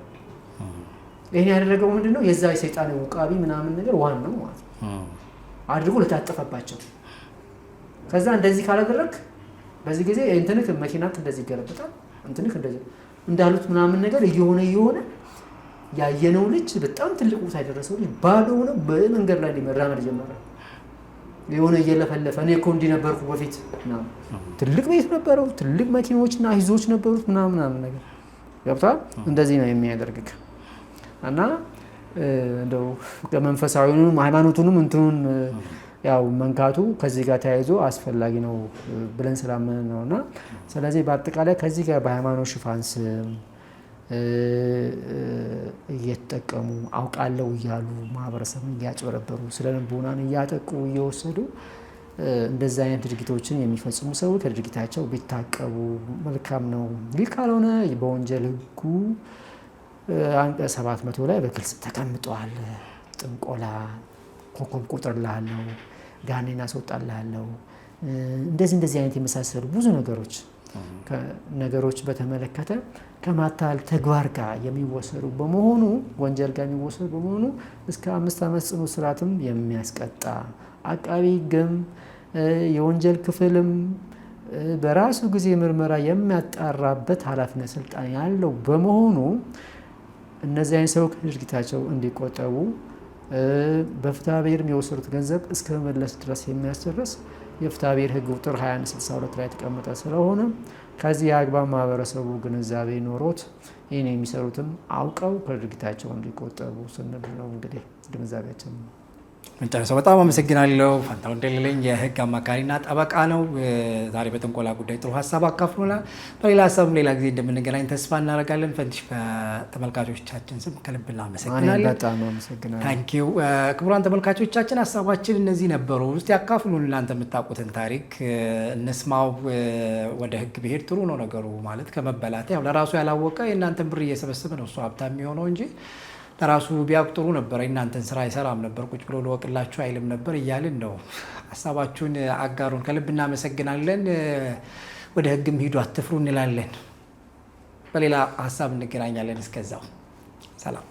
ይሄን ያደረገው ምንድነው? የዛ የሰይጣን ውቃቢ ምናምን ነገር ዋናው ማለት ነው አድርጎ ለታጠፈባቸው። ከዛ እንደዚህ ካላደረክ በዚህ ጊዜ እንትንክ መኪናክ እንደዚህ ይገለበጣል፣ እንትንክ እንደዚህ እንዳሉት ምናምን ነገር እየሆነ ያየነው ልጅ በጣም ትልቅ ቦታ የደረሰው ልጅ ባዶ ሆነ በመንገድ ላይ መራመድ ጀመረ። የሆነ እየለፈለፈ እኔ እኮ እንዲህ ነበርኩ በፊት ምናምን። ትልቅ ቤት ነበረው፣ ትልቅ መኪናዎችና ይዞች ነበሩት ምናምን ነገር ገብቷል። እንደዚህ ነው የሚያደርግክ እና እንደው መንፈሳዊውንም ሃይማኖቱንም እንትኑን ያው መንካቱ ከዚህ ጋር ተያይዞ አስፈላጊ ነው ብለን ስላመን ነውና፣ ስለዚህ በአጠቃላይ ከዚህ ጋር በሃይማኖት ሽፋን ስም እየተጠቀሙ አውቃለሁ እያሉ ማህበረሰብን እያጭበረበሩ ስለ ልቦናን እያጠቁ እየወሰዱ እንደዚህ አይነት ድርጊቶችን የሚፈጽሙ ሰዎች ከድርጊታቸው ቢታቀቡ መልካም ነው። ይህ ካልሆነ በወንጀል ህጉ አንቀጽ 700 ላይ በግልጽ ተቀምጧል። ጥንቆላ፣ ኮከብ ቆጥርልሃለሁ፣ ጋኔን አስወጣልሃለሁ፣ እንደዚህ አይነት የመሳሰሉ ብዙ ነገሮች በተመለከተ ከማታለል ተግባር ጋር የሚወሰዱ በመሆኑ ወንጀል ጋር የሚወሰዱ በመሆኑ እስከ 5 ዓመት ጽኑ እስራትም የሚያስቀጣ አቃቢ ሕግም የወንጀል ክፍልም በራሱ ጊዜ ምርመራ የሚያጣራበት ኃላፊነት ስልጣን ያለው በመሆኑ እነዚህ አይነት ሰዎች ከድርጊታቸው እንዲቆጠቡ በፍትሐ ብሔርም የወሰዱት ገንዘብ እስከ መመለስ ድረስ የሚያስደርስ የፍትሐ ብሔር ህግ ቁጥር 2162 ላይ የተቀመጠ ስለሆነ ከዚህ አግባብ ማህበረሰቡ ግንዛቤ ኖሮት ይህን የሚሰሩትም አውቀው ከድርጊታቸው እንዲቆጠቡ ስንል ነው እንግዲህ ግንዛቤያችን ነው። መጨረሻው በጣም አመሰግናለሁ። ፋንታሁን ደለለኝ የህግ አማካሪና ጠበቃ ነው። ዛሬ በጥንቆላ ጉዳይ ጥሩ ሀሳብ አካፍሎናል። በሌላ ሀሳብ ሌላ ጊዜ እንደምንገናኝ ተስፋ እናደርጋለን። ፈንትሽ በተመልካቾቻችን ስም ከልብ እናመሰግናለን። በጣም አመሰግናለሁ። ታንኪዩ። ክቡራን ተመልካቾቻችን ሀሳባችን እነዚህ ነበሩ። እስቲ ያካፍሉን እናንተ የምታውቁትን ታሪክ እንስማው። ወደ ህግ ብሄድ ጥሩ ነው ነገሩ ማለት ከመበላት ያው ለራሱ ያላወቀ የእናንተን ብር እየሰበሰበ ነው እሱ ሀብታም የሚሆነው እንጂ ለራሱ ቢያውቅ ጥሩ ነበር። እናንተን ስራ አይሰራም ነበር፣ ቁጭ ብሎ ልወቅላችሁ አይልም ነበር እያልን ነው። ሀሳባችሁን አጋሩን። ከልብ እናመሰግናለን። ወደ ህግም ሂዱ፣ አትፍሩ እንላለን። በሌላ ሀሳብ እንገናኛለን። እስከዛው ሰላም።